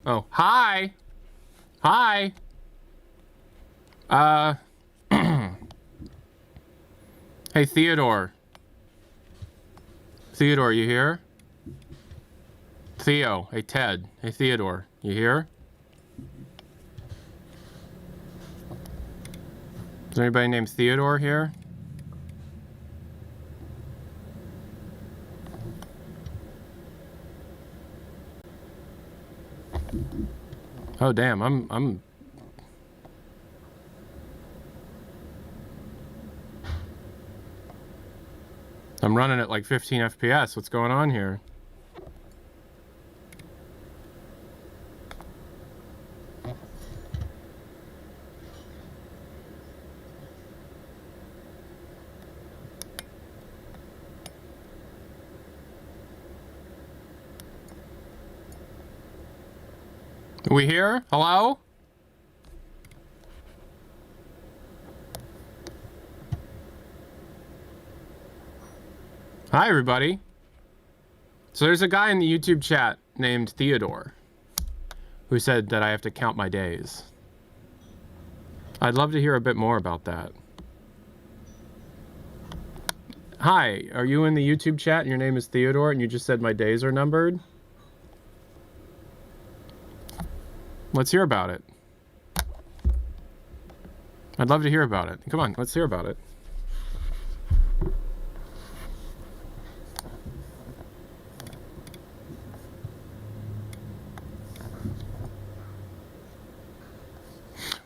Oh, hi. Hi. Hey, Theodore. Theodore, you here? Theo. Hey, Ted. Hey, Theodore. You here? Is there anybody named Theodore here? Oh, damn. I'm running at like 15 FPS. What's going on here? Are we here? Hello? Hi, everybody. So there's a guy in the YouTube chat named Theodore who said that I have to count my days. I'd love to hear a bit more about that. Hi, are you in the YouTube chat and your name is Theodore and you just said my days are numbered? Let's hear about it. I'd love to hear about it. Come on, let's hear about it.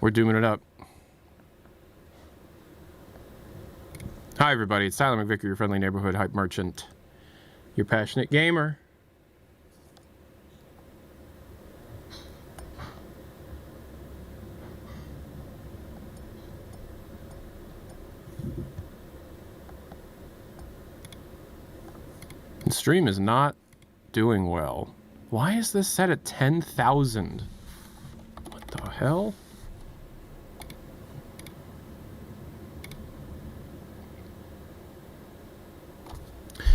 We're dooming it up. Hi, everybody. It's Tyler McVicker, your friendly neighborhood hype merchant, your passionate gamer. The stream is not doing well. Why is this set at 10,000? What the hell?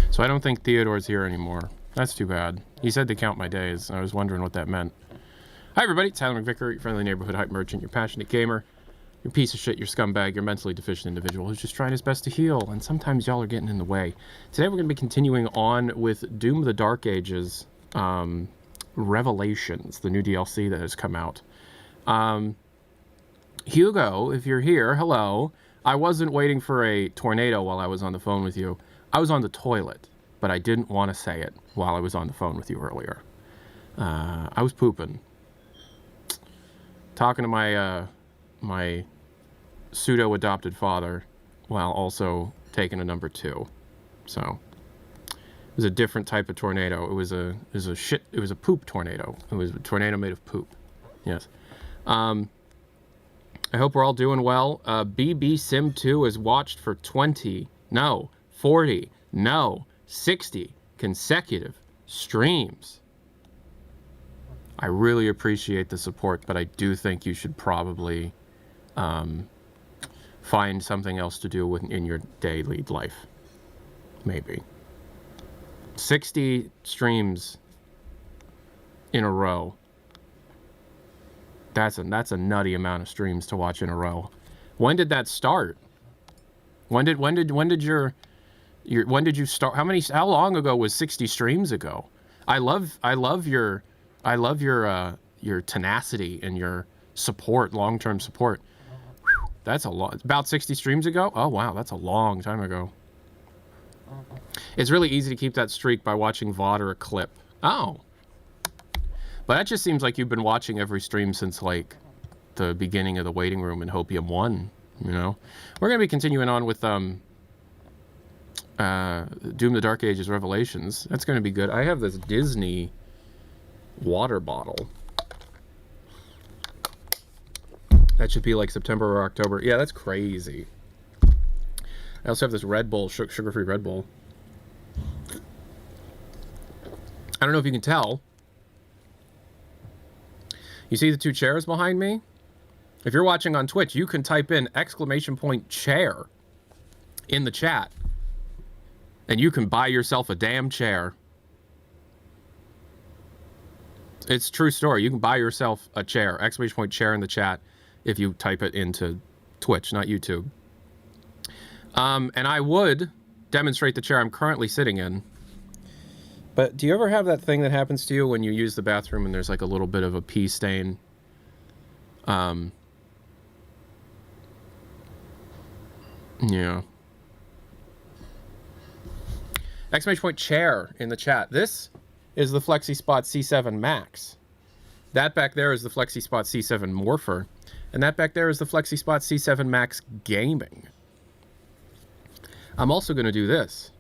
So I don't think Theodore's here anymore. That's too bad. He said to count my days, and I was wondering what that meant. Hi, everybody. It's Tyler McVicker, your friendly neighborhood hype merchant, your passionate gamer, your piece of shit, your scumbag, your mentally deficient individual who's just trying his best to heal, and sometimes y'all are getting in the way. Today we're going to be continuing on with Doom of the Dark Ages Revelations, the new DLC that has come out. Hugo, if you're here, hello. I wasn't waiting for a tornado while I was on the phone with you. I was on the toilet, but I didn't want to say it while I was on the phone with you earlier. I was pooping. Talking to my pseudo-adopted father while also taking a number 2. So it was a different type of tornado. It was a poop tornado. It was a tornado made of poop. Yes. I hope we're all doing well. BB Sim 2 is watched for 40, 60 consecutive streams. I really appreciate the support, but I do think you should probably find something else to do in your daily life. Maybe. 60 streams in a row. That's a nutty amount of streams to watch in a row. When did that start? When did you start? How long ago was 60 streams ago? I love your tenacity and your support, long-term support. Whew, that's a lot. About 60 streams ago? Oh wow, that's a long time ago. It's really easy to keep that streak by watching VOD or a clip. Oh. But that just seems like you've been watching every stream since like the beginning of the waiting room in Hopium 1, you know? We're gonna be continuing on with Doom the Dark Ages Revelations. That's gonna be good. I have this Disney water bottle. That should be like September or October. Yeah, that's crazy. I also have this Red Bull, sugar-free Red Bull. I don't know if you can tell. You see the 2 chairs behind me? If you're watching on Twitch, you can type in !chair in the chat. And you can buy yourself a damn chair. It's a true story. You can buy yourself a chair, !chair in the chat, if you type it into Twitch, not YouTube. And I would demonstrate the chair I'm currently sitting in. But do you ever have that thing that happens to you when you use the bathroom and there's like a little bit of a pee stain? Yeah. !chair in the chat. This is the FlexiSpot C7 Max. That back there is the FlexiSpot C7 Morpher. And that back there is the FlexiSpot C7 Max Gaming. I'm also going to do this.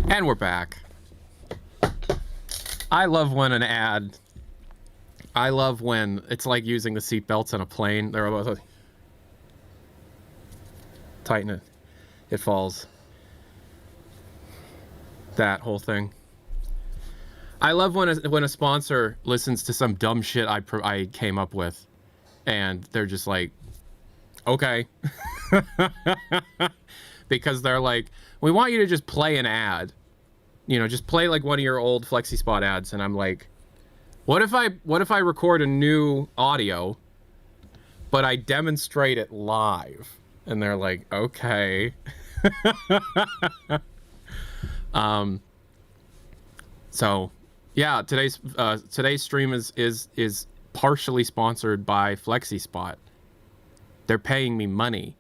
And we're back. I love when an ad... I love when it's like using the seatbelts on a plane. They're about to tighten it. It falls. That whole thing. I love when a sponsor listens to some dumb shit I came up with, and they're just like, okay. Because they're like, we want you to just play an ad. You know, just play like one of your old FlexiSpot ads. And I'm like, what if I record a new audio, but I demonstrate it live? And they're like, okay. So yeah, today's stream is partially sponsored by FlexiSpot. They're paying me money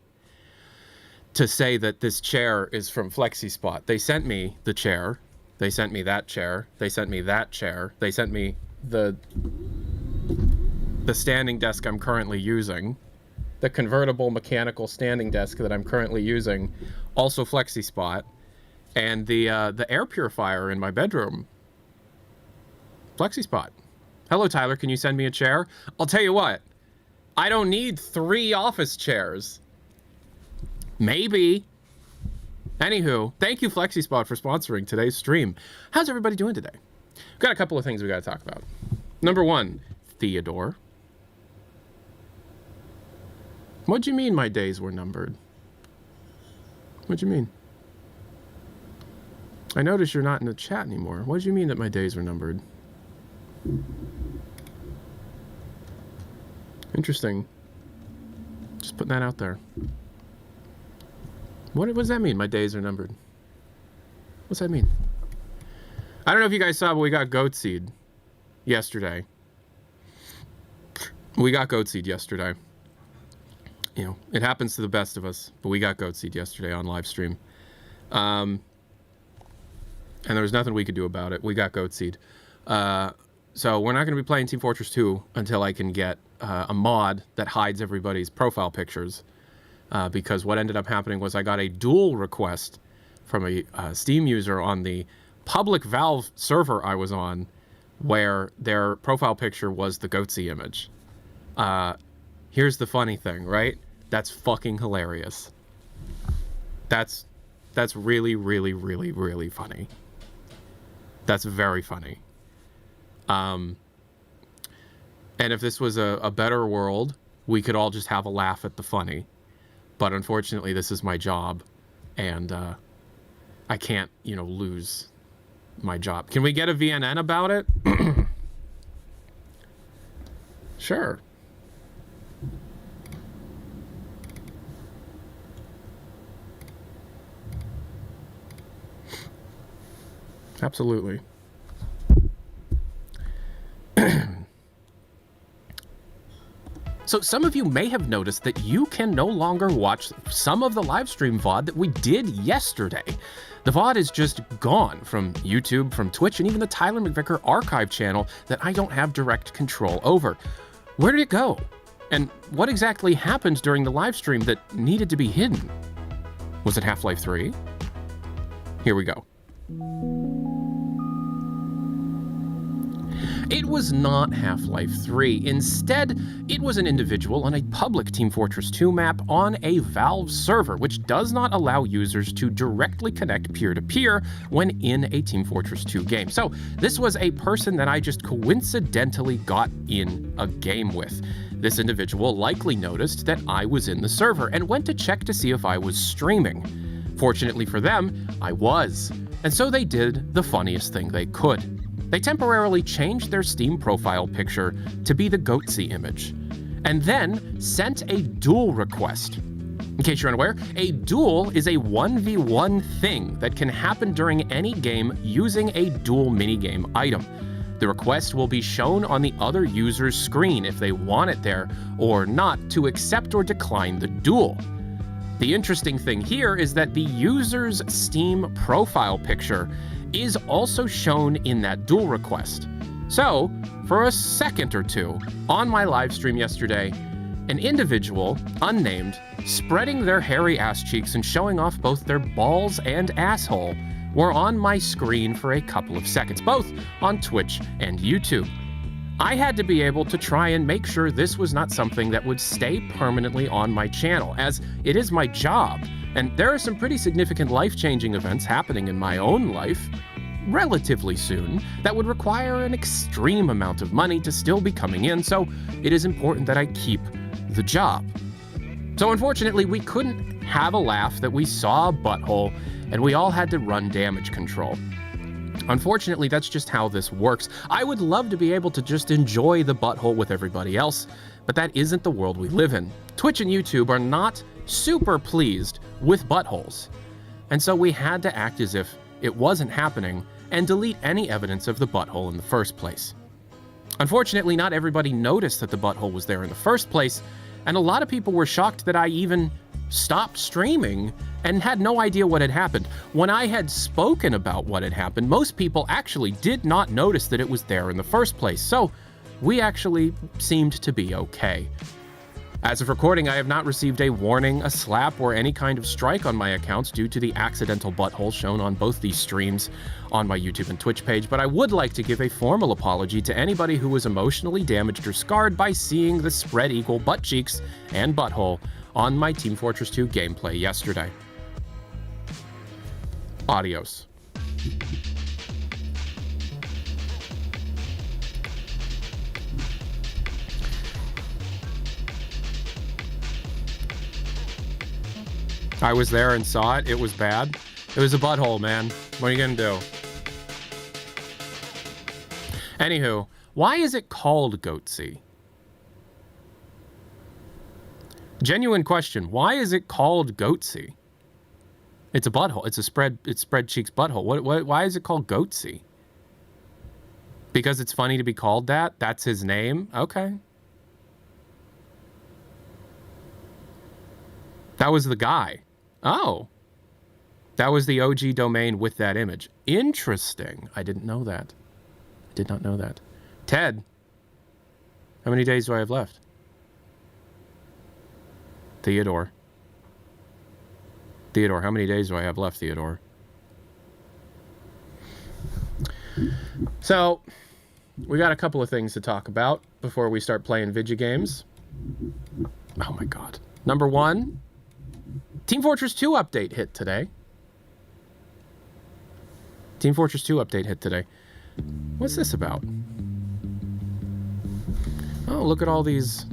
to say that this chair is from FlexiSpot. They sent me the chair. They sent me that chair. They sent me that chair. They sent me the standing desk I'm currently using. The convertible mechanical standing desk that I'm currently using, also FlexiSpot. And the air purifier in my bedroom, FlexiSpot. Hello, Tyler, can you send me a chair? I'll tell you what, I don't need 3 office chairs. Maybe. Anywho, thank you, FlexiSpot, for sponsoring today's stream. How's everybody doing today? We've got a couple of things we got to talk about. Number 1, Theodore. What'd you mean my days were numbered? What'd you mean? I notice you're not in the chat anymore. What did you mean that my days were numbered? Interesting. Just putting that out there. What does that mean, my days are numbered? What's that mean? I don't know if you guys saw, but we got goat seed yesterday. We got goat seed yesterday. You know, it happens to the best of us, but we got goat seed yesterday on live stream. And there was nothing we could do about it. We got goat seed. So we're not going to be playing Team Fortress 2 until I can get a mod that hides everybody's profile pictures. Because what ended up happening was I got a dual request from a Steam user on the public Valve server I was on, where their profile picture was the Goatsy image. Here's the funny thing, right? That's fucking hilarious. That's really, really, really, really funny. That's very funny. And if this was a better world, we could all just have a laugh at the funny. But unfortunately, this is my job, and I can't, you know, lose my job. Can we get a VNN about it? Sure. Absolutely. So some of you may have noticed that you can no longer watch some of the live stream VOD that we did yesterday. The VOD is just gone from YouTube, from Twitch, and even the Tyler McVicker archive channel that I don't have direct control over. Where did it go? And what exactly happened during the live stream that needed to be hidden? Was it Half-Life 3? Here we go. It was not Half-Life 3. Instead, it was an individual on a public Team Fortress 2 map on a Valve server, which does not allow users to directly connect peer-to-peer when in a Team Fortress 2 game. So this was a person that I just coincidentally got in a game with. This individual likely noticed that I was in the server and went to check to see if I was streaming. Fortunately for them, I was. And so they did the funniest thing they could. They temporarily changed their Steam profile picture to be the Goatsy image, and then sent a duel request. In case you're unaware, a duel is a 1v1 thing that can happen during any game using a duel minigame item. The request will be shown on the other user's screen if they want it there, or not, to accept or decline the duel. The interesting thing here is that the user's Steam profile picture is also shown in that duel request. So, for a second or two, on my live stream yesterday, an individual, unnamed, spreading their hairy ass cheeks and showing off both their balls and asshole, were on my screen for a couple of seconds, both on Twitch and YouTube. I had to be able to try and make sure this was not something that would stay permanently on my channel, as it is my job. And there are some pretty significant life-changing events happening in my own life relatively soon that would require an extreme amount of money to still be coming in, so it is important that I keep the job. So unfortunately, we couldn't have a laugh that we saw a butthole and we all had to run damage control. Unfortunately, that's just how this works. I would love to be able to just enjoy the butthole with everybody else, but that isn't the world we live in. Twitch and YouTube are not super pleased with buttholes, and so we had to act as if it wasn't happening and delete any evidence of the butthole in the first place. Unfortunately, not everybody noticed that the butthole was there in the first place, and a lot of people were shocked that I even stopped streaming and had no idea what had happened. When I had spoken about what had happened, most people actually did not notice that it was there in the first place, so we actually seemed to be okay. As of recording, I have not received a warning, a slap, or any kind of strike on my accounts due to the accidental butthole shown on both these streams on my YouTube and Twitch page, but I would like to give a formal apology to anybody who was emotionally damaged or scarred by seeing the spread eagle butt cheeks and butthole on my Team Fortress 2 gameplay yesterday. Adios. I was there and saw it. It was bad. It was a butthole, man. What are you gonna do? Anywho, why is it called Goatsy? Genuine question. Why is it called Goatsy? It's a butthole. It's spread cheeks butthole. Why is it called Goatsy? Because it's funny to be called that? That's his name? Okay. That was the guy. Oh. That was the OG domain with that image. Interesting. I didn't know that. I did not know that. Ted. How many days do I have left? Theodore. Theodore, how many days do I have left, Theodore? So, we got a couple of things to talk about before we start playing video games. Oh my god. Number one, Team Fortress 2 update hit today. Team Fortress 2 update hit today. What's this about? Oh, look at all these.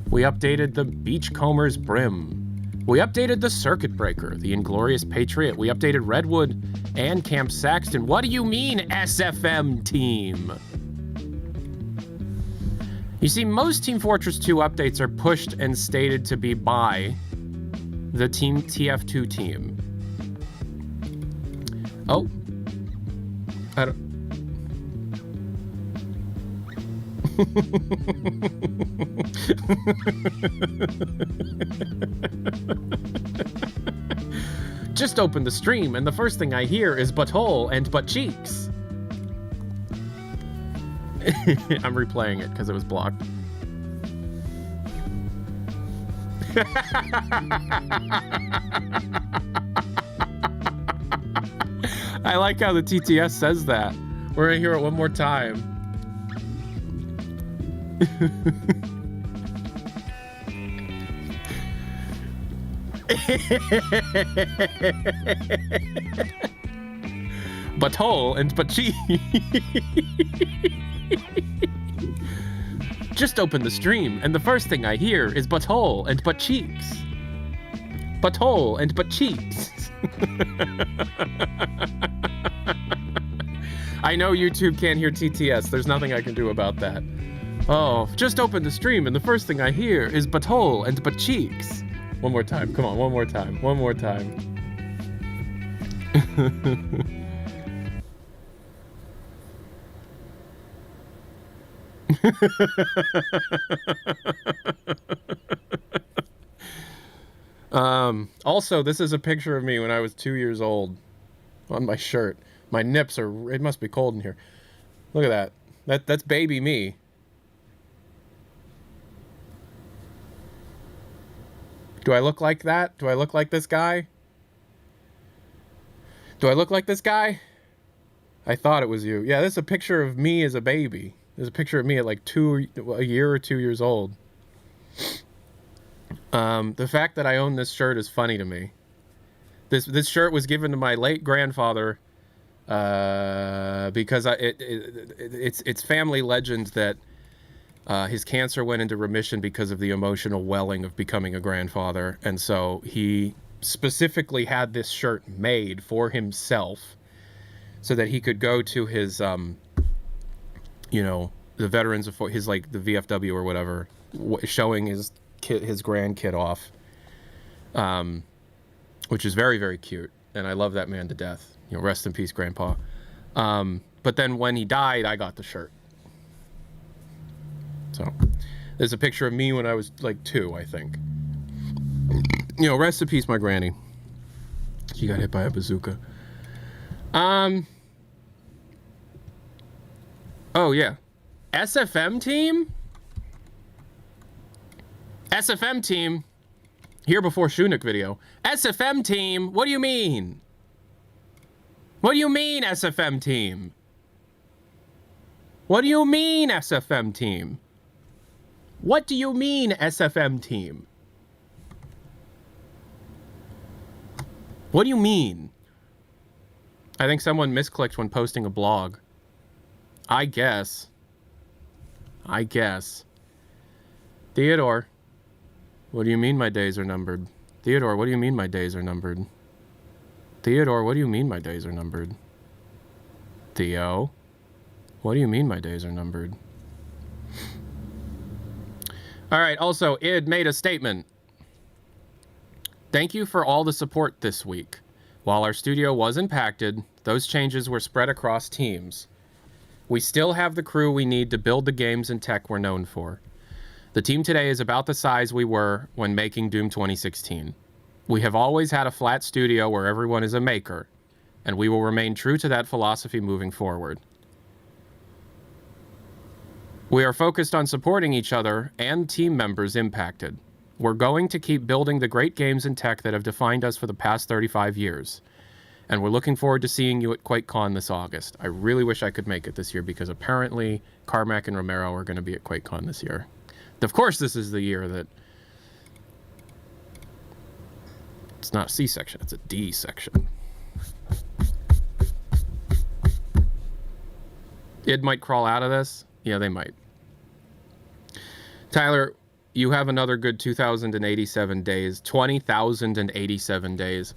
We updated the Beachcomber's Brim. We updated the Circuit Breaker, the Inglorious Patriot. We updated Redwood and Camp Saxton. What do you mean, SFM team? You see, most Team Fortress 2 updates are pushed and stated to be by the Team TF2 team. Oh. I don't... Just opened the stream, and the first thing I hear is butthole and butt cheeks. I'm replaying it because it was blocked. I like how the TTS says that. We're gonna hear it one more time. Butthole and butt cheek. Just opened the stream, and the first thing I hear is butthole and butt cheeks. Butthole and butt cheeks. I know YouTube can't hear TTS. There's nothing I can do about that. Oh, just opened the stream, and the first thing I hear is butthole and butt cheeks. One more time. Come on, one more time. One more time. Also, this is a picture of me when I was 2 years old on my shirt. My nips are, it must be cold in here. Look at that. That's baby me. Do I look like that? Do I look like this guy? Do I look like this guy? I thought it was you. Yeah, this is a picture of me as a baby. There's a picture of me at like a year or 2 years old. The fact that I own this shirt is funny to me. This shirt was given to my late grandfather because it's family legend that his cancer went into remission because of the emotional welling of becoming a grandfather, and so he specifically had this shirt made for himself so that he could go to his you know, the veterans of his, like, the VFW or whatever, showing his grandkid off, which is very, very cute, and I love that man to death. You know, rest in peace, Grandpa. But then when he died, I got the shirt. So there's a picture of me when I was like 2, I think. You know, rest in peace, my granny. She got hit by a bazooka. Oh, yeah. SFM team? SFM team. Here before Shunuk video. SFM team? What do you mean? What do you mean, SFM team? What do you mean, SFM team? What do you mean, SFM team? What do you mean? I think someone misclicked when posting a blog. I guess. Theodore, what do you mean my days are numbered? Theodore, what do you mean my days are numbered? Theodore, what do you mean my days are numbered? Theo, what do you mean my days are numbered? All right, also, id made a statement. Thank you for all the support this week. While our studio was impacted, those changes were spread across teams. We still have the crew we need to build the games and tech we're known for. The team today is about the size we were when making Doom 2016. We have always had a flat studio where everyone is a maker, and we will remain true to that philosophy moving forward. We are focused on supporting each other and team members impacted. We're going to keep building the great games and tech that have defined us for the past 35 years. And we're looking forward to seeing you at QuakeCon this August. I really wish I could make it this year because apparently Carmack and Romero are going to be at QuakeCon this year. Of course, this is the year that it's not a C section, it's a D section. Id might crawl out of this. Yeah, they might. Tyler, you have another good 2,087 days. 20,087 days.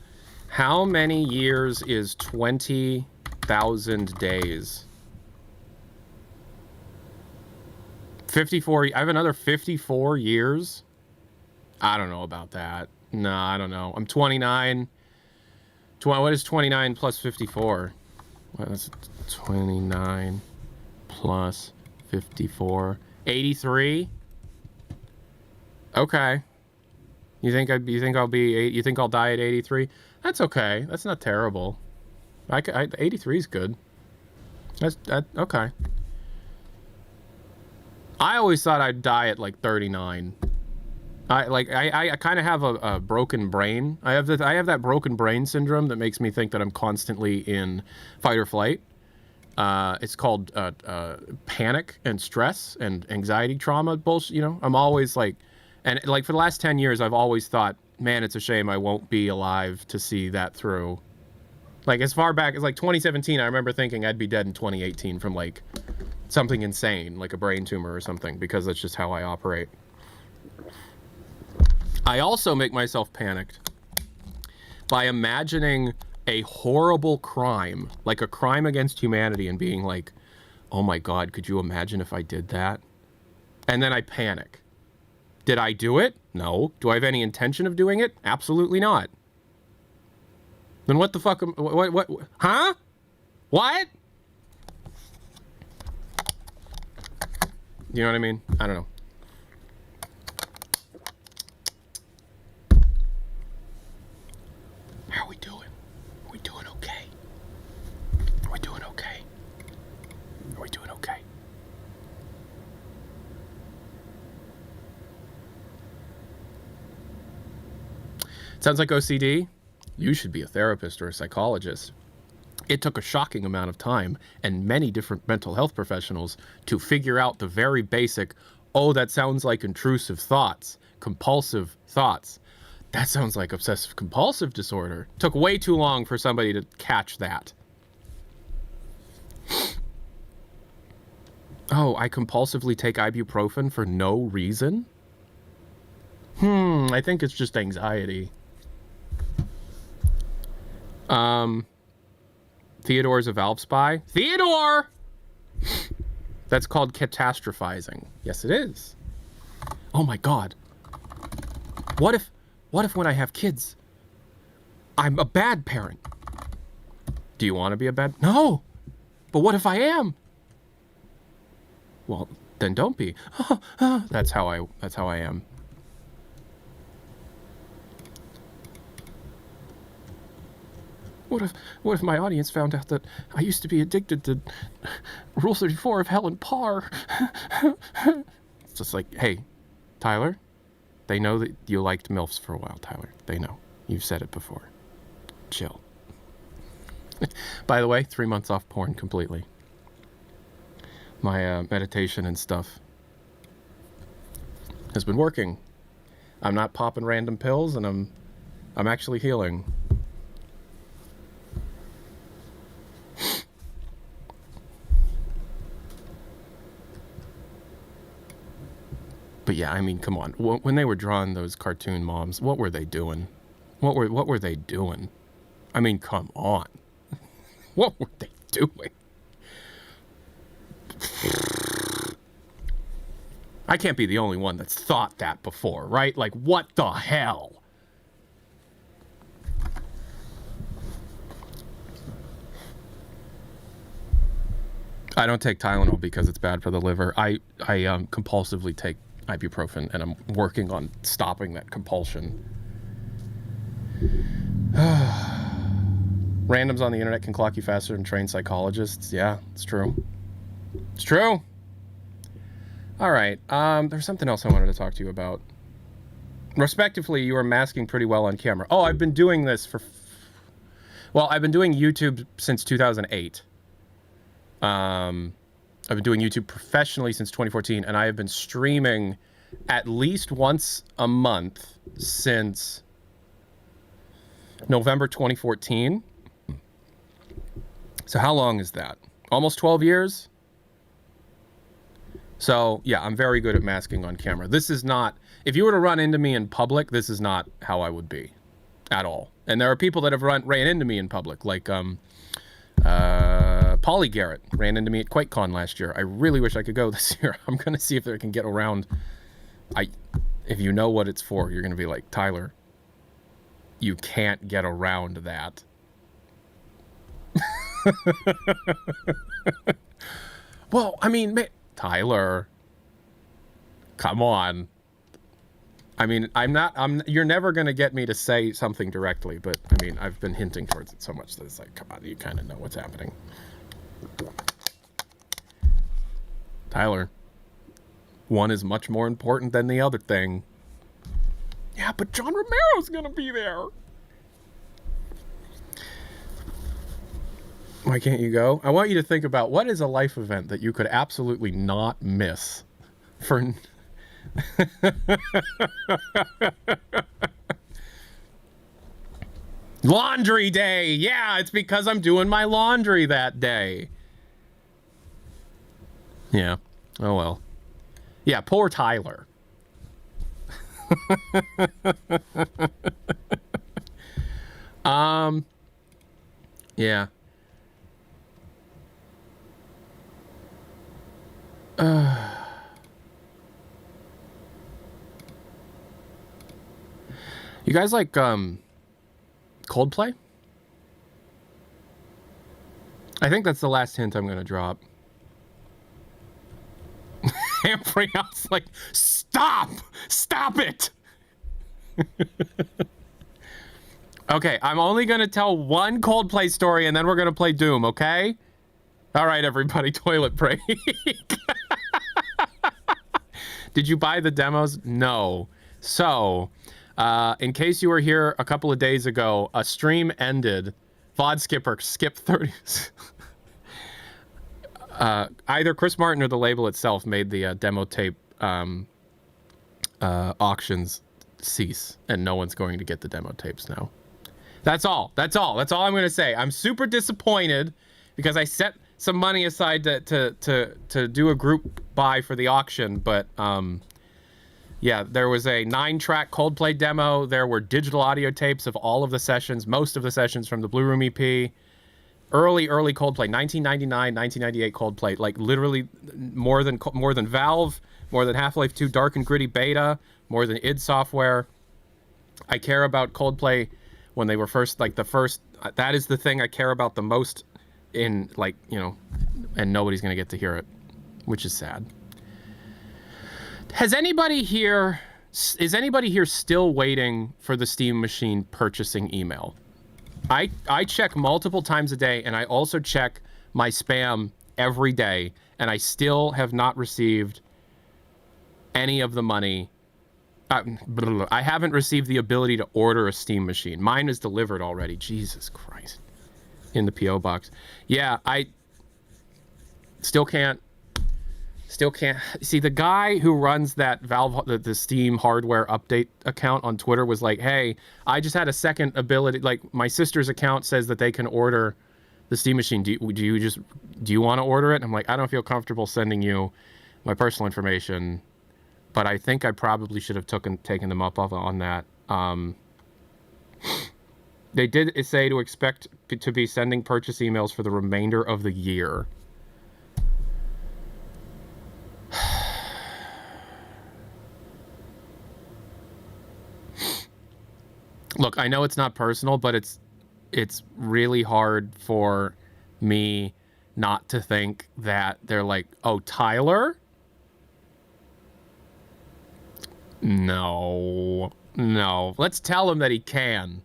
How many years is 20,000 days? 54. I have another 54 years? I don't know about that. No, I don't know. I'm 29. What is 29 plus 54? Well, that's 29 plus 54. 83? Okay. You think I'll die at 83? That's okay. That's not terrible. 83 is good. Okay. I always thought I'd die at like 39. I kind of have a broken brain. I have that broken brain syndrome that makes me think that I'm constantly in fight or flight. It's called panic and stress and anxiety trauma bullshit. You know, I'm always like, and like for the last 10 years, I've always thought, man, it's a shame I won't be alive to see that through. Like as far back as like 2017, I remember thinking I'd be dead in 2018 from like something insane, like a brain tumor or something, because that's just how I operate. I also make myself panicked by imagining a horrible crime, like a crime against humanity, and being like, oh my God, could you imagine if I did that? And then I panic. Did I do it? No. Do I have any intention of doing it? Absolutely not. Then what the fuck? What? Huh? What? You know what I mean? I don't know. How are we doing? Are we doing okay? Are we doing okay? Are we doing okay? Sounds like OCD? You should be a therapist or a psychologist. It took a shocking amount of time and many different mental health professionals to figure out the very basic, oh, that sounds like intrusive thoughts, compulsive thoughts. That sounds like obsessive compulsive disorder. Took way too long for somebody to catch that. Oh, I compulsively take ibuprofen for no reason? I think it's just anxiety. Theodore's a valve spy. Theodore! That's called catastrophizing. Yes, it is. Oh my God. What if when I have kids, I'm a bad parent? Do you want to be a bad? No. But what if I am? Well, then don't be. That's how I am. What if my audience found out that I used to be addicted to Rule 34 of Helen Parr? It's just like, hey, Tyler, they know that you liked MILFs for a while, Tyler. They know. You've said it before. Chill. By the way, 3 months off porn completely. My meditation and stuff has been working. I'm not popping random pills, and I'm actually healing. But yeah, I mean, come on. When they were drawing those cartoon moms, what were they doing? What were they doing? I mean, come on. What were they doing? I can't be the only one that's thought that before, right? Like, what the hell? I don't take Tylenol because it's bad for the liver. I compulsively take ibuprofen, and I'm working on stopping that compulsion. Randoms on the internet can clock you faster than trained psychologists. Yeah, it's true. It's true. All right. There's something else I wanted to talk to you about. Respectively, you are masking pretty well on camera. Oh, I've been doing this for... Well, I've been doing YouTube since 2008. I've been doing YouTube professionally since 2014, and I have been streaming at least once a month since November 2014. So how long is that? Almost 12 years? So, yeah, I'm very good at masking on camera. This is not... If you were to run into me in public, this is not how I would be. At all. And there are people that have ran into me in public, like... Polly Garrett ran into me at QuakeCon last year. I really wish I could go this year. I'm going to see if I can get around. If you know what it's for, you're going to be like, Tyler, you can't get around that. Well, I mean, Tyler, come on. I mean, you're never going to get me to say something directly, but I mean, I've been hinting towards it so much that it's like, come on, you kind of know what's happening. Tyler, one is much more important than the other thing. Yeah, but John Romero's going to be there. Why can't you go? I want you to think about what is a life event that you could absolutely not miss for... Laundry day. Yeah, it's because I'm doing my laundry that day. Yeah. Oh well. Yeah, poor Tyler. Yeah. You guys like Coldplay? I think that's the last hint I'm gonna drop. Everyone else like, stop it. Okay, I'm only gonna tell one Coldplay story and then we're gonna play Doom, okay? All right, everybody, toilet break. Did you buy the demos? No. So, in case you were here a couple of days ago, a stream ended. VOD Skipper skipped 30. Either Chris Martin or the label itself made the demo tape auctions cease, and no one's going to get the demo tapes now. That's all. That's all I'm going to say. I'm super disappointed because I set some money aside to do a group buy for the auction, but yeah, there was a 9-track Coldplay demo. There were digital audio tapes of all of the sessions, most of the sessions from the Blue Room EP. Early Coldplay, 1999, 1998 Coldplay, like literally more than Valve, more than Half-Life 2 Dark and Gritty Beta, more than id Software. I care about Coldplay when they were first, like the first, that is the thing I care about the most in, like, you know, and nobody's going to get to hear it, which is sad. Is anybody here still waiting for the Steam Machine purchasing email? I check multiple times a day, and I also check my spam every day, and I still have not received any of the money. I haven't received the ability to order a Steam Machine. Mine is delivered already. Jesus Christ. In the P.O. box. Yeah, I still can't see. The guy who runs that Valve, the Steam hardware update account on Twitter was like, hey, I just had a second ability, like my sister's account says that they can order the Steam Machine. Do you want to order it? And I'm like, I don't feel comfortable sending you my personal information, but I think I probably should have taken them up on that. They did say to expect to be sending purchase emails for the remainder of the year. Look, I know it's not personal, but it's really hard for me not to think that they're like, oh, Tyler? No. Let's tell him that he can.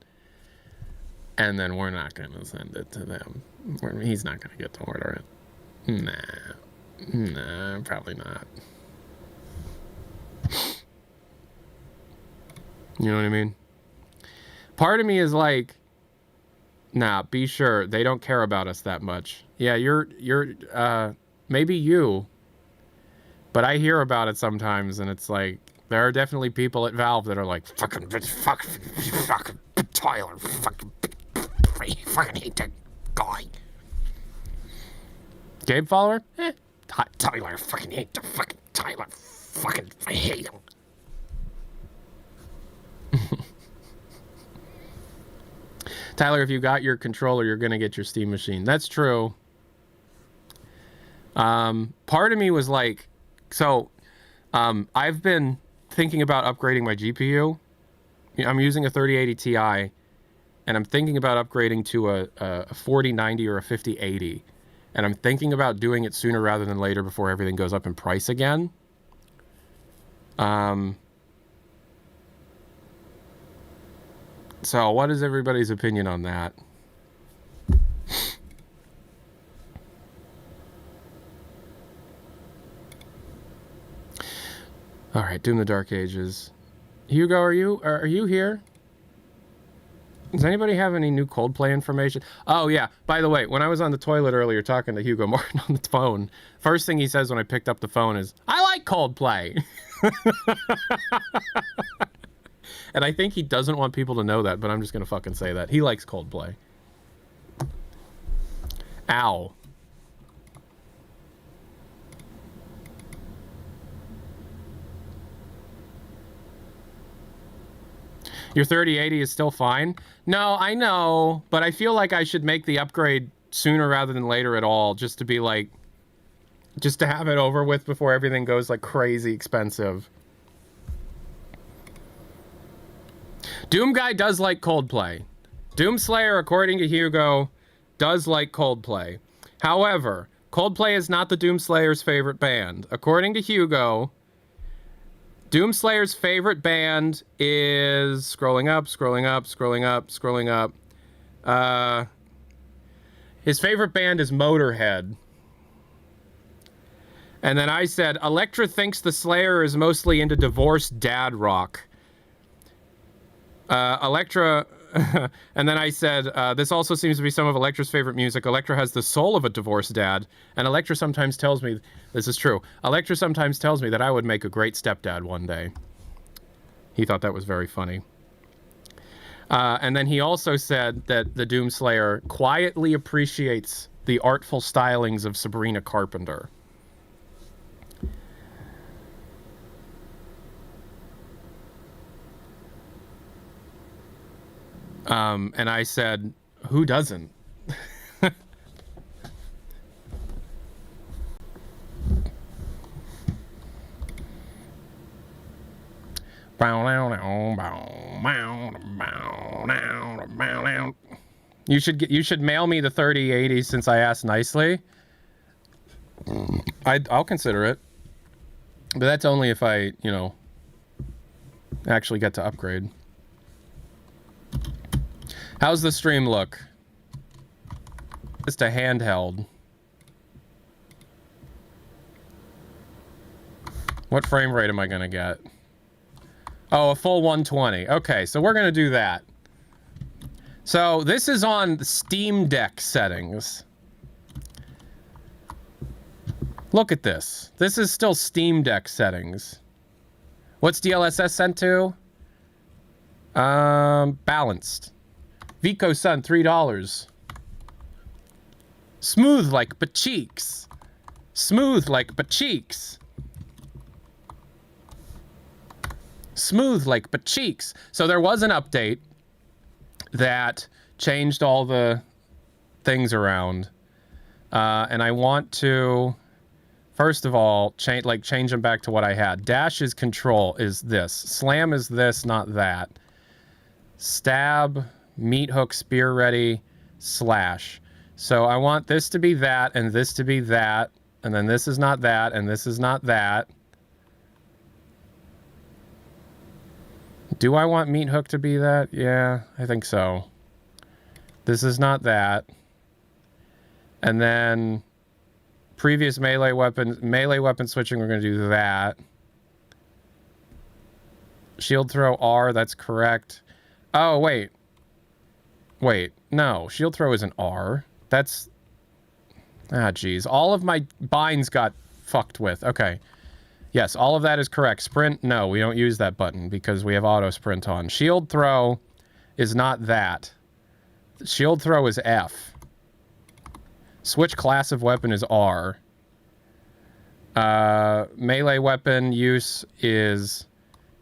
And then we're not going to send it to them. He's not going to get to order it. Nah, probably not. You know what I mean? Part of me is like, nah, be sure they don't care about us that much. Yeah, you're maybe you, but I hear about it sometimes, and it's like there are definitely people at Valve that are like, fucking Tyler, fucking hate that guy. Gabe follower? Tyler, fucking hate the fucking Tyler, fucking I hate him. Tyler, if you got your controller, you're going to get your Steam Machine. That's true. Part of me was like, so I've been thinking about upgrading my GPU. I'm using a 3080 Ti, and I'm thinking about upgrading to a 4090 or a 5080. And I'm thinking about doing it sooner rather than later before everything goes up in price again. So, what is everybody's opinion on that? All right, Doom the Dark Ages. Hugo, are you here? Does anybody have any new Coldplay information? Oh, yeah. By the way, when I was on the toilet earlier talking to Hugo Martin on the phone, first thing he says when I picked up the phone is, I like Coldplay. And I think he doesn't want people to know that, but I'm just going to fucking say that. He likes Coldplay. Ow. Your 3080 is still fine? No, I know, but I feel like I should make the upgrade sooner rather than later at all, just to be like, just to have it over with before everything goes like crazy expensive. Doom Guy does like Coldplay. Doomslayer, according to Hugo, does like Coldplay. However, Coldplay is not the Doomslayer's favorite band. According to Hugo, Doomslayer's favorite band is scrolling up. His favorite band is Motorhead. And then I said, Elektra thinks the Slayer is mostly into divorced dad rock. Elektra, and then I said, this also seems to be some of Elektra's favorite music. Elektra has the soul of a divorced dad, and Elektra sometimes tells me, this is true, Elektra sometimes tells me that I would make a great stepdad one day. He thought that was very funny. And then he also said that the Doomslayer quietly appreciates the artful stylings of Sabrina Carpenter. And I said, who doesn't? You should mail me the 3080 since I asked nicely. I'll consider it. But that's only if I, you know, actually get to upgrade. How's the stream look? Just a handheld. What frame rate am I gonna get? Oh, a full 120. Okay, so we're gonna do that. So this is on the Steam Deck settings. Look at this. This is still Steam Deck settings. What's DLSS sent to? Balanced. Vico Sun, $3. Smooth like Bacheeks. Smooth like Bacheeks. Smooth like Bacheeks. So there was an update that changed all the things around. And I want to, first of all, change them back to what I had. Dash's control is this. Slam is this, not that. Stab, meat hook, spear ready, slash. So I want this to be that, and this to be that, and then this is not that, and this is not that. Do I want meat hook to be that? Yeah, I think so. This is not that. And then previous melee weapon switching, we're going to do that. Shield throw R, that's correct. Oh, wait. Wait, no. Shield throw is an R. That's... Ah, geez. All of my binds got fucked with. Okay. Yes, all of that is correct. Sprint, no. We don't use that button because we have auto sprint on. Shield throw is not that. Shield throw is F. Switch class of weapon is R. Melee weapon use is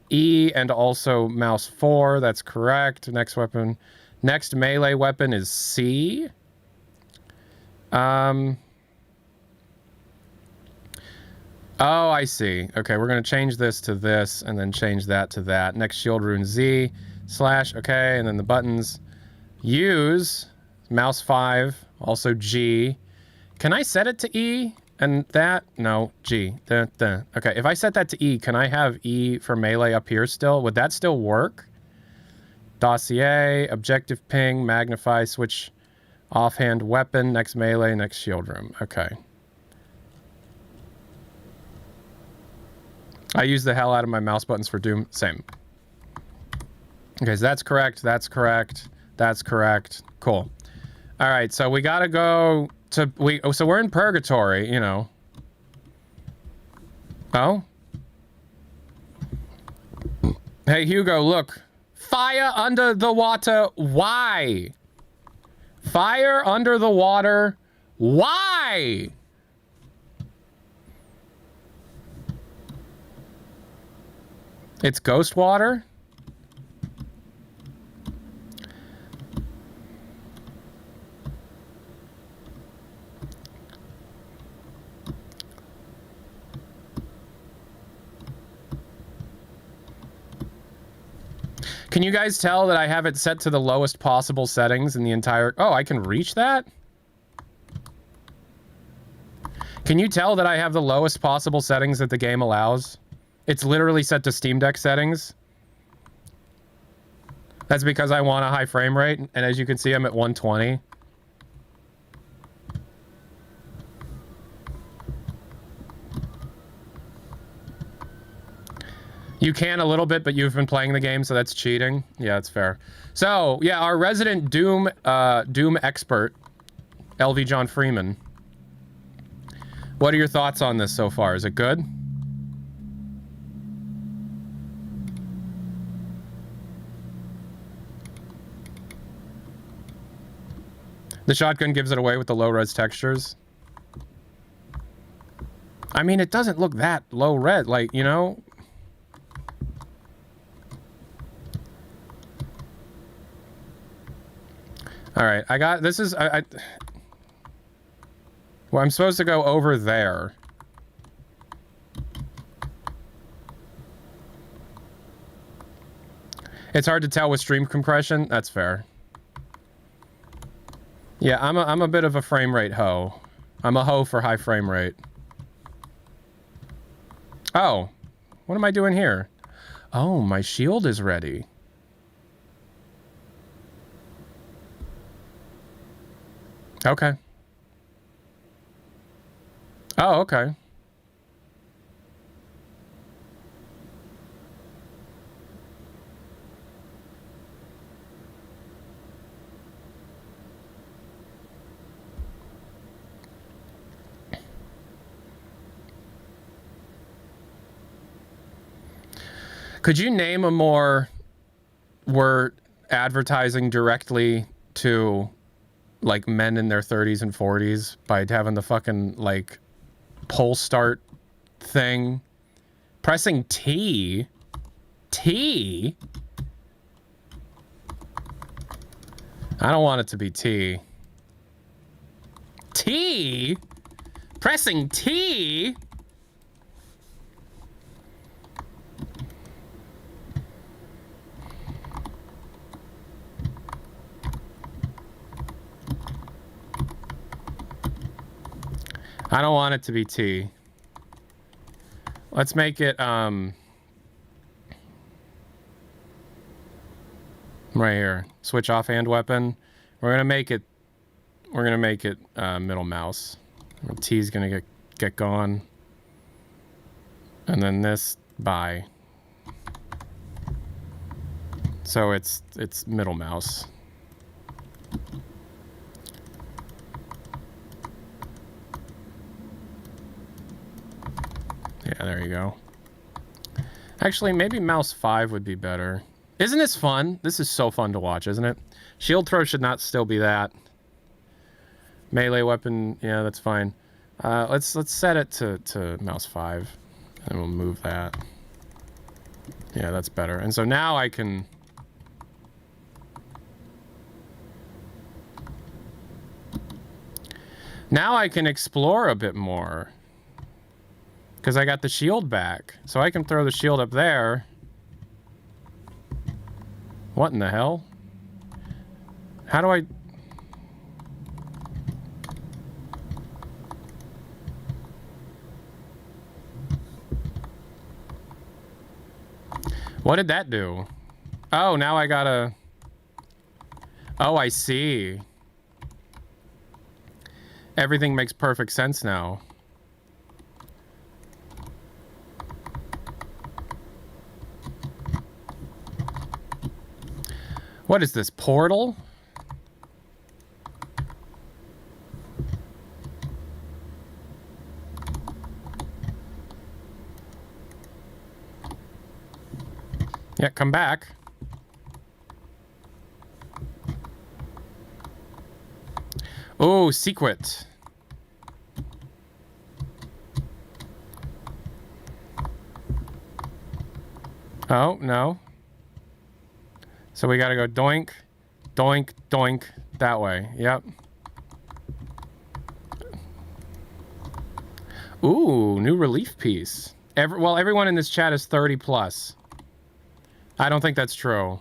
E and also mouse 4. That's correct. Next weapon. Next melee weapon is C. Oh, I see. Okay, we're going to change this to this and then change that to that. Next shield rune Z slash. Okay, and then the buttons. Use mouse 5. Also G. Can I set it to E? And that? No, G. Okay, if I set that to E, can I have E for melee up here still? Would that still work? Dossier, objective ping, magnify, switch offhand weapon, next melee, next shield room. Okay. I use the hell out of my mouse buttons for Doom. Same. Okay, so that's correct. That's correct. That's correct. Cool. All right, so we gotta go to... So we're in purgatory, you know. Oh? Hey, Hugo, look. Fire under the water. Why? Fire under the water. Why? It's ghost water? Can you guys tell that I have it set to the lowest possible settings in the entire... Oh, I can reach that? Can you tell that I have the lowest possible settings that the game allows? It's literally set to Steam Deck settings. That's because I want a high frame rate, and as you can see, I'm at 120. You can a little bit, but you've been playing the game, so that's cheating. Yeah, that's fair. So, yeah, our resident Doom expert, LV John Freeman. What are your thoughts on this so far? Is it good? The shotgun gives it away with the low-res textures. I mean, it doesn't look that low-res, like, you know... All right, I got... This is... Well, I'm supposed to go over there. It's hard to tell with stream compression. That's fair. Yeah, I'm a bit of a frame rate hoe. I'm a hoe for high frame rate. Oh, what am I doing here? Oh, my shield is ready. Okay. Oh, okay. Could you name a more word advertising directly to like men in their 30s and 40s by having the fucking like pull start thing? Pressing T? T? I don't want it to be T. T? Pressing T? I don't want it to be T. Let's make it, right here. Switch offhand weapon. We're gonna make it middle mouse. T's gonna get gone. And then this by. So it's middle mouse. Yeah, there you go. Actually, maybe mouse 5 would be better. Isn't this fun? This is so fun to watch, isn't it? Shield throw should not still be that. Melee weapon, yeah, that's fine. Let's set it to mouse 5, and we'll move that. Yeah, that's better. And so now I can... Now I can explore a bit more. Because I got the shield back. So I can throw the shield up there. What in the hell? How do I... What did that do? Oh, now I gotta... Oh, I see. Everything makes perfect sense now. What is this, Portal? Yeah, come back. Oh, secret. Oh, no. So we gotta go doink, doink, doink, that way. Yep. Ooh, new relief piece. Well, everyone in this chat is 30 plus. I don't think that's true.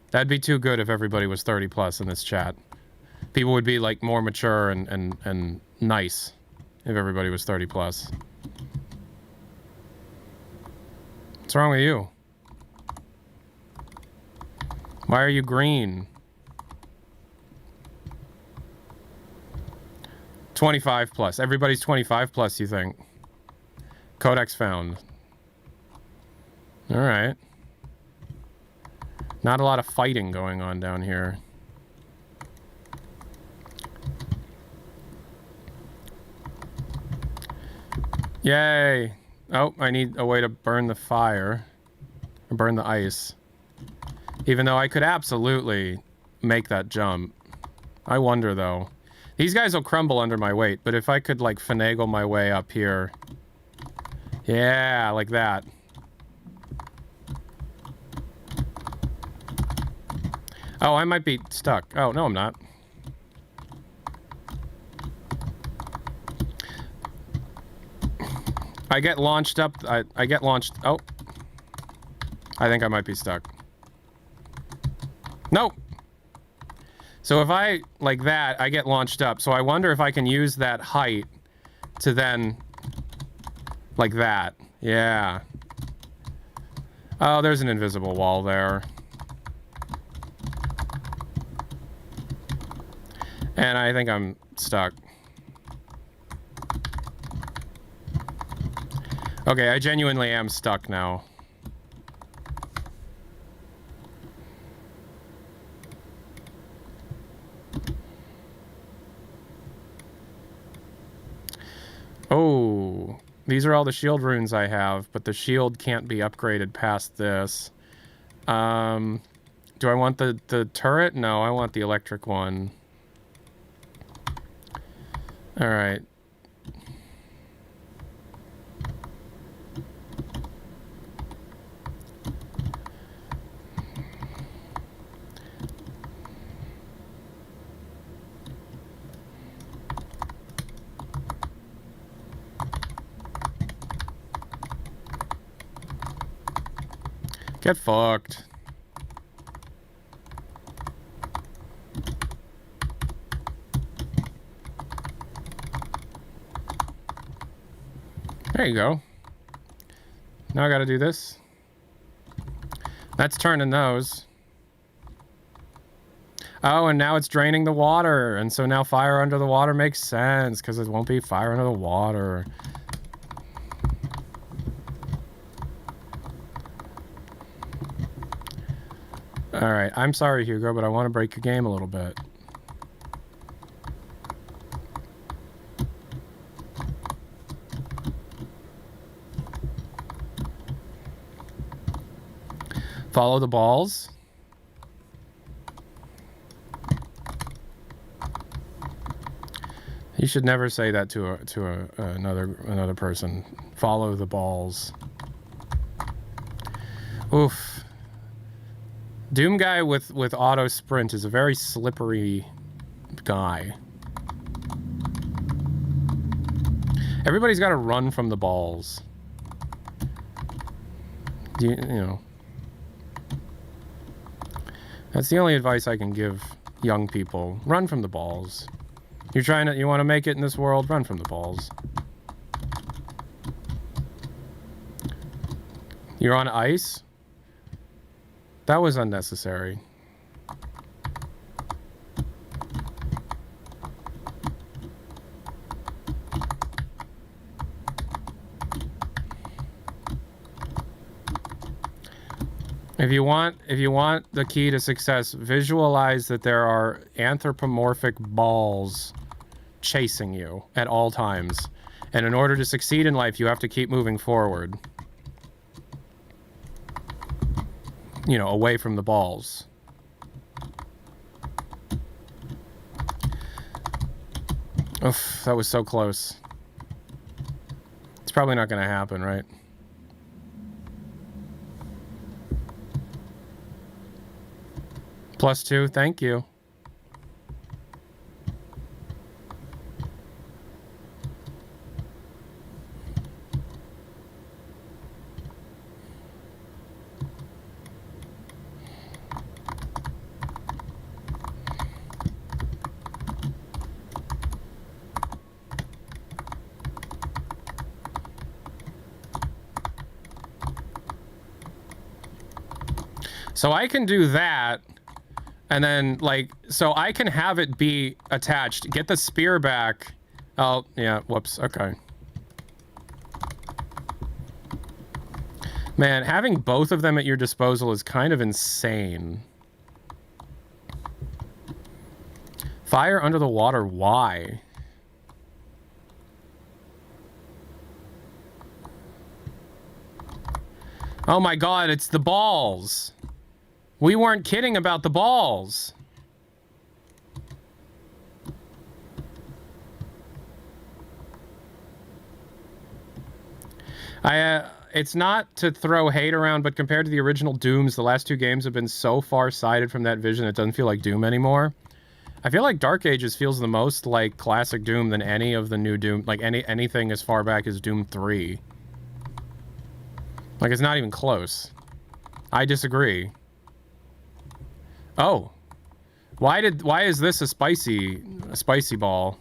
That'd be too good if everybody was 30 plus in this chat. People would be like more mature and nice if everybody was 30 plus. What's wrong with you? Why are you green? 25 plus. Everybody's 25 plus, you think? Codex found. All right. Not a lot of fighting going on down here. Yay! Oh, I need a way to burn the fire. Or burn the ice. Even though I could absolutely make that jump. I wonder, though. These guys will crumble under my weight, but if I could, like, finagle my way up here... Yeah, like that. Oh, I might be stuck. Oh, no, I'm not. I get launched up... I get launched... Oh. I think I might be stuck. Nope. So if I, like that, I get launched up. So I wonder if I can use that height to then... Like that. Yeah. Oh, there's an invisible wall there. And I think I'm stuck. Okay, I genuinely am stuck now. Oh, these are all the shield runes I have, but the shield can't be upgraded past this. Do I want the turret? No, I want the electric one. All right. Get fucked. There you go. Now I gotta do this. That's turning those. Oh, and now it's draining the water. And so now fire under the water makes sense, because it won't be fire under the water. Alright, I'm sorry, Hugo, but I want to break your game a little bit. Follow the balls. You should never say that to another person. Follow the balls. Oof. Doom guy with auto sprint is a very slippery guy. Everybody's got to run from the balls. You know. That's the only advice I can give young people. Run from the balls. You want to make it in this world? Run from the balls. You're on ice? That was unnecessary. If you want the key to success, visualize that there are anthropomorphic balls chasing you at all times. And in order to succeed in life, you have to keep moving forward. You know, away from the balls. Oof, that was so close. It's probably not going to happen, right? +2, thank you. So I can do that, and then, like, so I can have it be attached. Get the spear back. Oh, yeah, whoops, okay. Man, having both of them at your disposal is kind of insane. Fire under the water, why? Oh my god, it's the balls. We weren't kidding about the balls. It's not to throw hate around, but compared to the original Dooms, the last two games have been so far-sighted from that vision, it doesn't feel like Doom anymore. I feel like Dark Ages feels the most like classic Doom than any of the new Doom, like anything as far back as Doom 3. Like, it's not even close. I disagree. Oh. Why is this a spicy ball?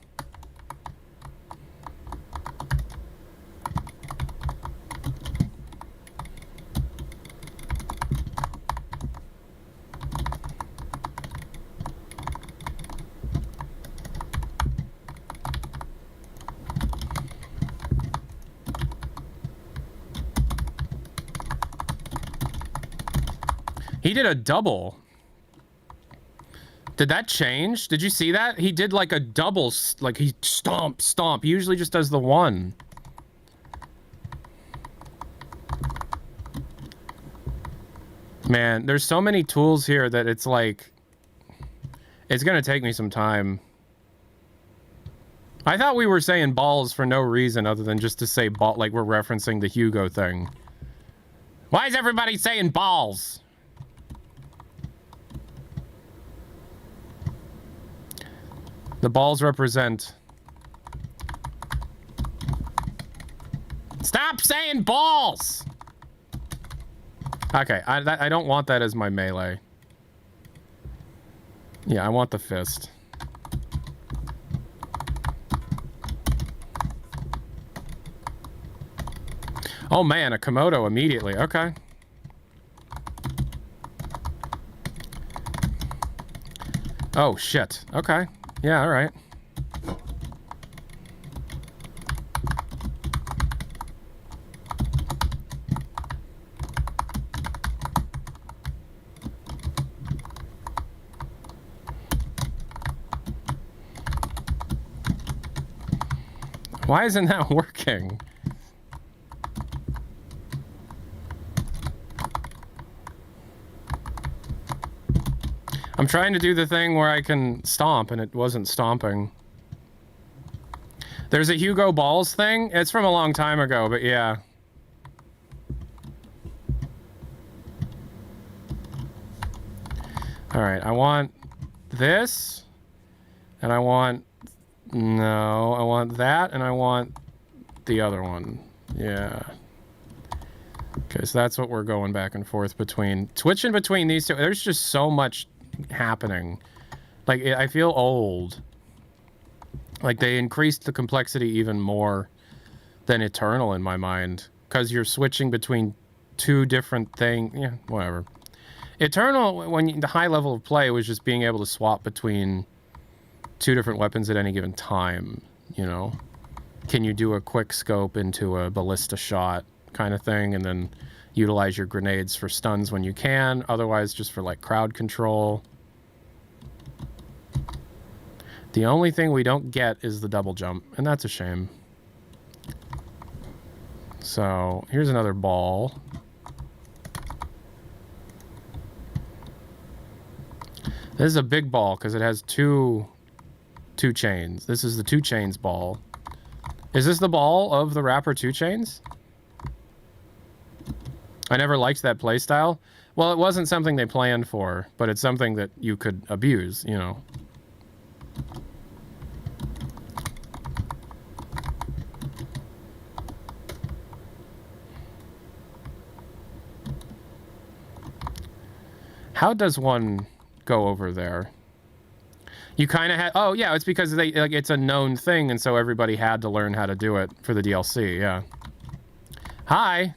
He did a double. Did that change? Did you see that? He did like a double, like he stomp. He usually just does the one. Man, there's so many tools here that it's like, it's gonna take me some time. I thought we were saying balls for no reason other than just to say ball, like we're referencing the Hugo thing. Why is everybody saying balls? The balls represent... Stop saying balls! Okay, I don't want that as my melee. Yeah, I want the fist. Oh man, a Komodo immediately. Okay. Oh shit. Okay. Yeah, all right. Why isn't that working? I'm trying to do the thing where I can stomp, and it wasn't stomping. There's a Hugo Balls thing. It's from a long time ago, but yeah. Alright, I want this, and I want... No, I want that, and I want the other one. Yeah. Okay, so that's what we're going back and forth between. Switching between these two, there's just so much happening. Like, I feel old. Like, they increased the complexity even more than Eternal in my mind. Because you're switching between two different things. Yeah, whatever. Eternal, the high level of play was just being able to swap between two different weapons at any given time, you know? Can you do a quick scope into a ballista shot kind of thing, and then Utilize your grenades for stuns when you can. Otherwise, just for like crowd control. The only thing we don't get is the double jump, and that's a shame. So here's another ball. This is a big ball because it has two chains. This is the 2 chains ball. Is this the ball of the rapper 2 Chainz? I never liked that playstyle. Well, it wasn't something they planned for, but it's something that you could abuse, you know. How does one go over there? You kind of had... Oh, yeah, it's because they like it's a known thing, and so everybody had to learn how to do it for the DLC, yeah. Hi!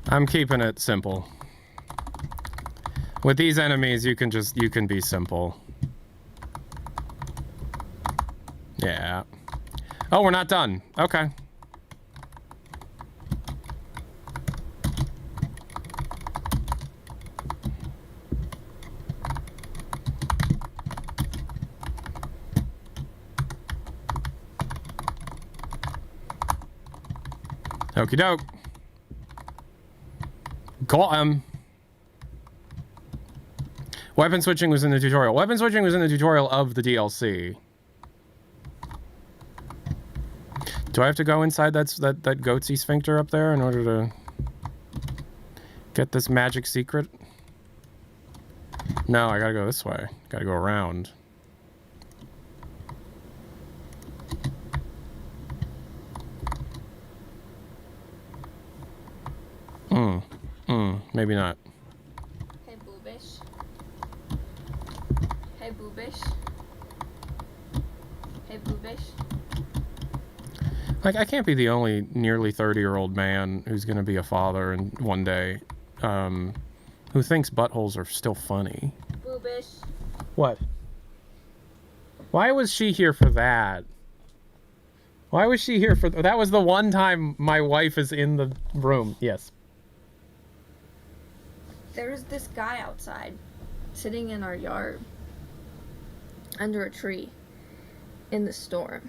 I'm keeping it simple. With these enemies, you can be simple. Yeah. Oh, we're not done. Okay. Okie doke. Got him. Weapon switching was in the tutorial. Weapon switching was in the tutorial of the DLC. Do I have to go inside that goatsy sphincter up there in order to get this magic secret? No, I gotta go this way. Gotta go around. Maybe not. Hey, boobish. Hey, boobish. Hey, boobish. Like, I can't be the only nearly 30-year-old man who's gonna be a father and one day, who thinks buttholes are still funny. Boobish. What? Why was she here for that? Why was she here for... That was the one time my wife is in the room. Yes. There was this guy outside, sitting in our yard, under a tree, in the storm.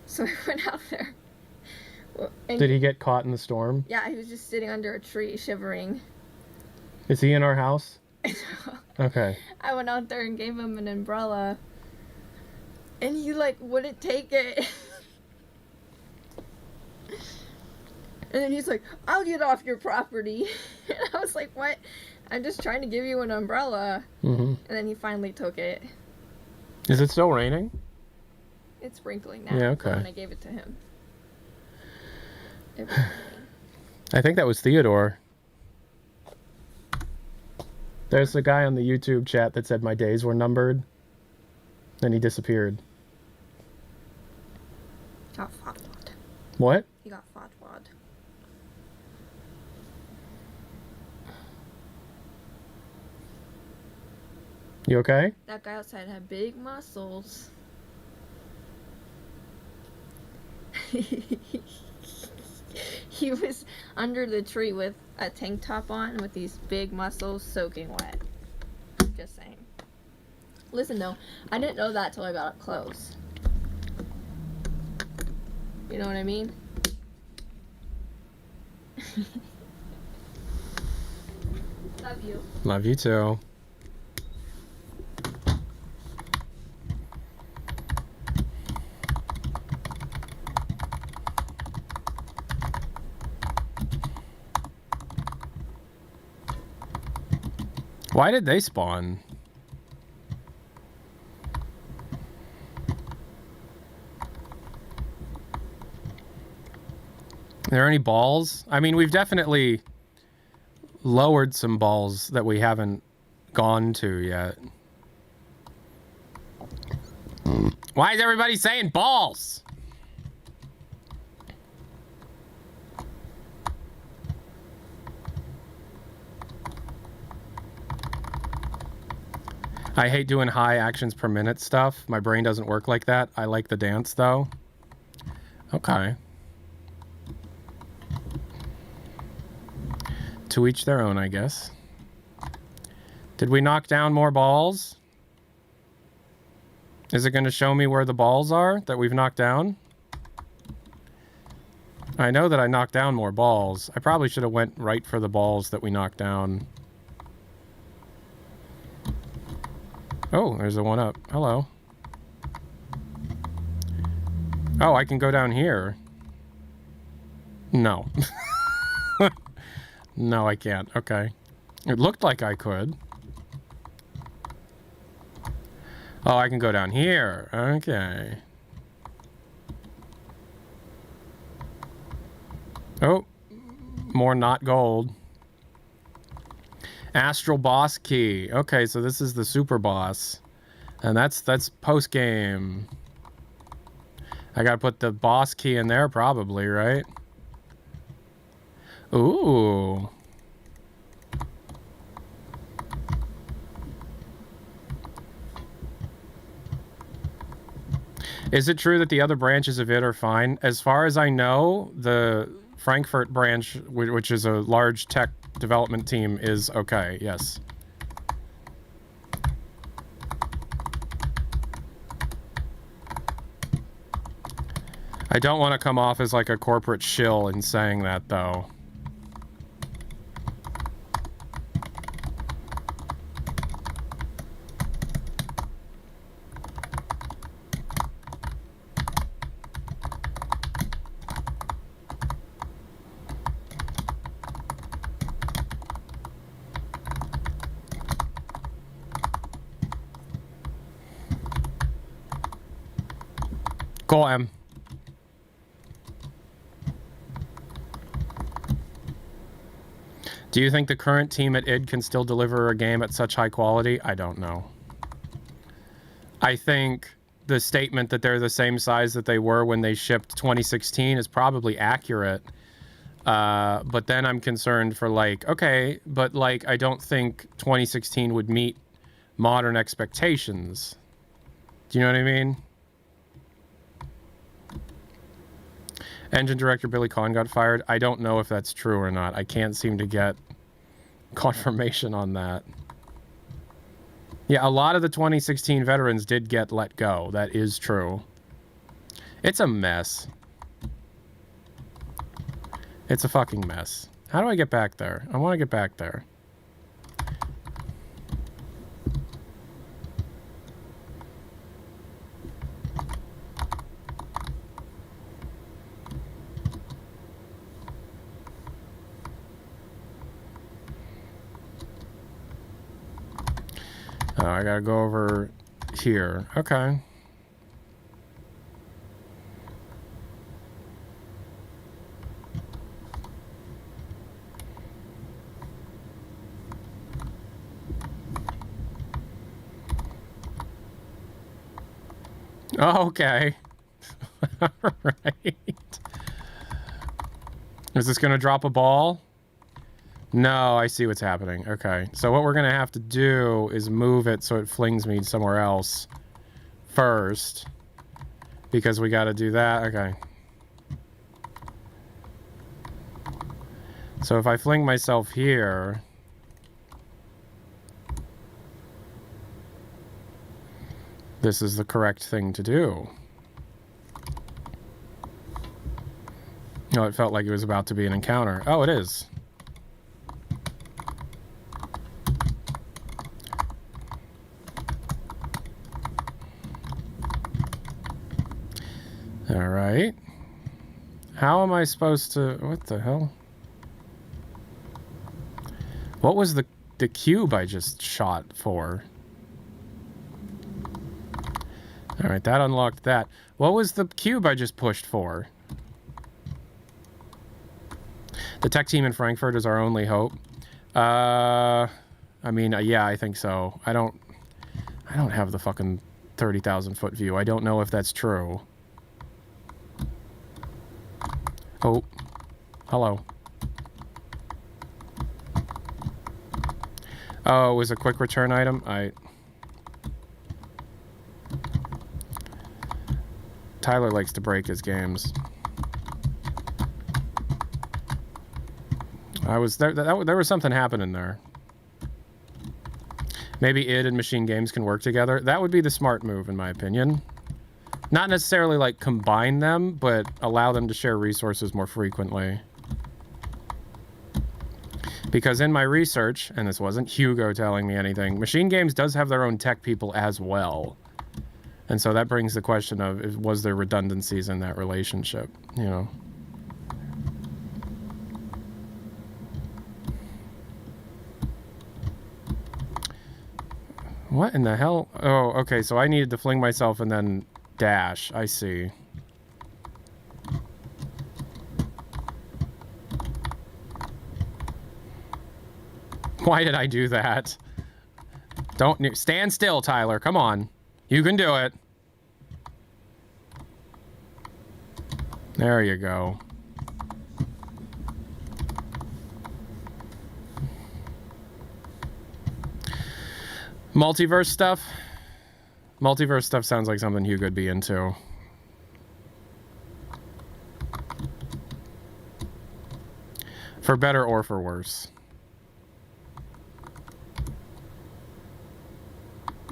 So I went out there. Did he get caught in the storm? Yeah, he was just sitting under a tree, shivering. Is he in our house? Okay. I went out there and gave him an umbrella, and he, like, wouldn't take it. And then he's like, I'll get off your property. And I was like, what? I'm just trying to give you an umbrella. And then he finally took it. Is it still raining? It's sprinkling now. Yeah, okay. When I gave it to him. It was raining. I think that was Theodore. There's a guy on the YouTube chat that said my days were numbered. Then he disappeared. Got fatwad. What? He got fatwad. You okay? That guy outside had big muscles. He was under the tree with a tank top on with these big muscles soaking wet. Just saying. Listen though, I didn't know that till I got up close. You know what I mean? Love you. Love you too. Why did they spawn? Are there any balls? I mean, we've definitely lowered some balls that we haven't gone to yet. Why is everybody saying balls? I hate doing high actions per minute stuff. My brain doesn't work like that. I like the dance, though. Okay. To each their own, I guess. Did we knock down more balls? Is it going to show me where the balls are that we've knocked down? I know that I knocked down more balls. I probably should have went right for the balls that we knocked down. Oh, there's a one up. Hello. Oh, I can go down here. No. No, I can't. Okay. It looked like I could. Oh, I can go down here. Okay. Oh, more not gold. Astral boss key. Okay, so this is the super boss. And that's post game. I gotta put the boss key in there probably, right? Ooh. Is it true that the other branches of it are fine? As far as I know, the Frankfurt branch, which is a large tech development team, is okay, yes. I don't want to come off as like a corporate shill in saying that, though. Go, M. Do you think the current team at id can still deliver a game at such high quality? I don't know. I think the statement that they're the same size that they were when they shipped 2016 is probably accurate. But then I'm concerned for like, okay, but like I don't think 2016 would meet modern expectations. Do you know what I mean? Engine director Billy Kahn got fired. I don't know if that's true or not. I can't seem to get confirmation on that. Yeah, a lot of the 2016 veterans did get let go. That is true. It's a mess. It's a fucking mess. How do I get back there? I want to get back there. Oh, I gotta go over here. Okay. Oh, okay. All right. Is this gonna drop a ball? No, I see what's happening. Okay, so what we're gonna have to do is move it so it flings me somewhere else first, because we gotta do that. Okay. So if I fling myself here, this is the correct thing to do. Oh, it felt like it was about to be an encounter. Oh, it is. All right. How am I supposed to... What the hell? What was the cube I just shot for? All right, that unlocked that. What was the cube I just pushed for? The tech team in Frankfurt is our only hope. I mean, yeah, I think so. I don't have the fucking 30,000 foot view. I don't know if that's true. Oh, hello. Oh, it was a quick return item? Tyler likes to break his games. There was something happening there. Maybe id and Machine Games can work together. That would be the smart move, in my opinion. Not necessarily, like, combine them, but allow them to share resources more frequently. Because in my research, and this wasn't Hugo telling me anything, Machine Games does have their own tech people as well. And so that brings the question of, was there redundancies in that relationship, you know? What in the hell? Oh, okay, so I needed to fling myself and then dash. I see. Why did I do that? Don't stand still, Tyler. Come on. You can do it. There you go. Multiverse stuff? Multiverse stuff sounds like something you could be into. For better or for worse.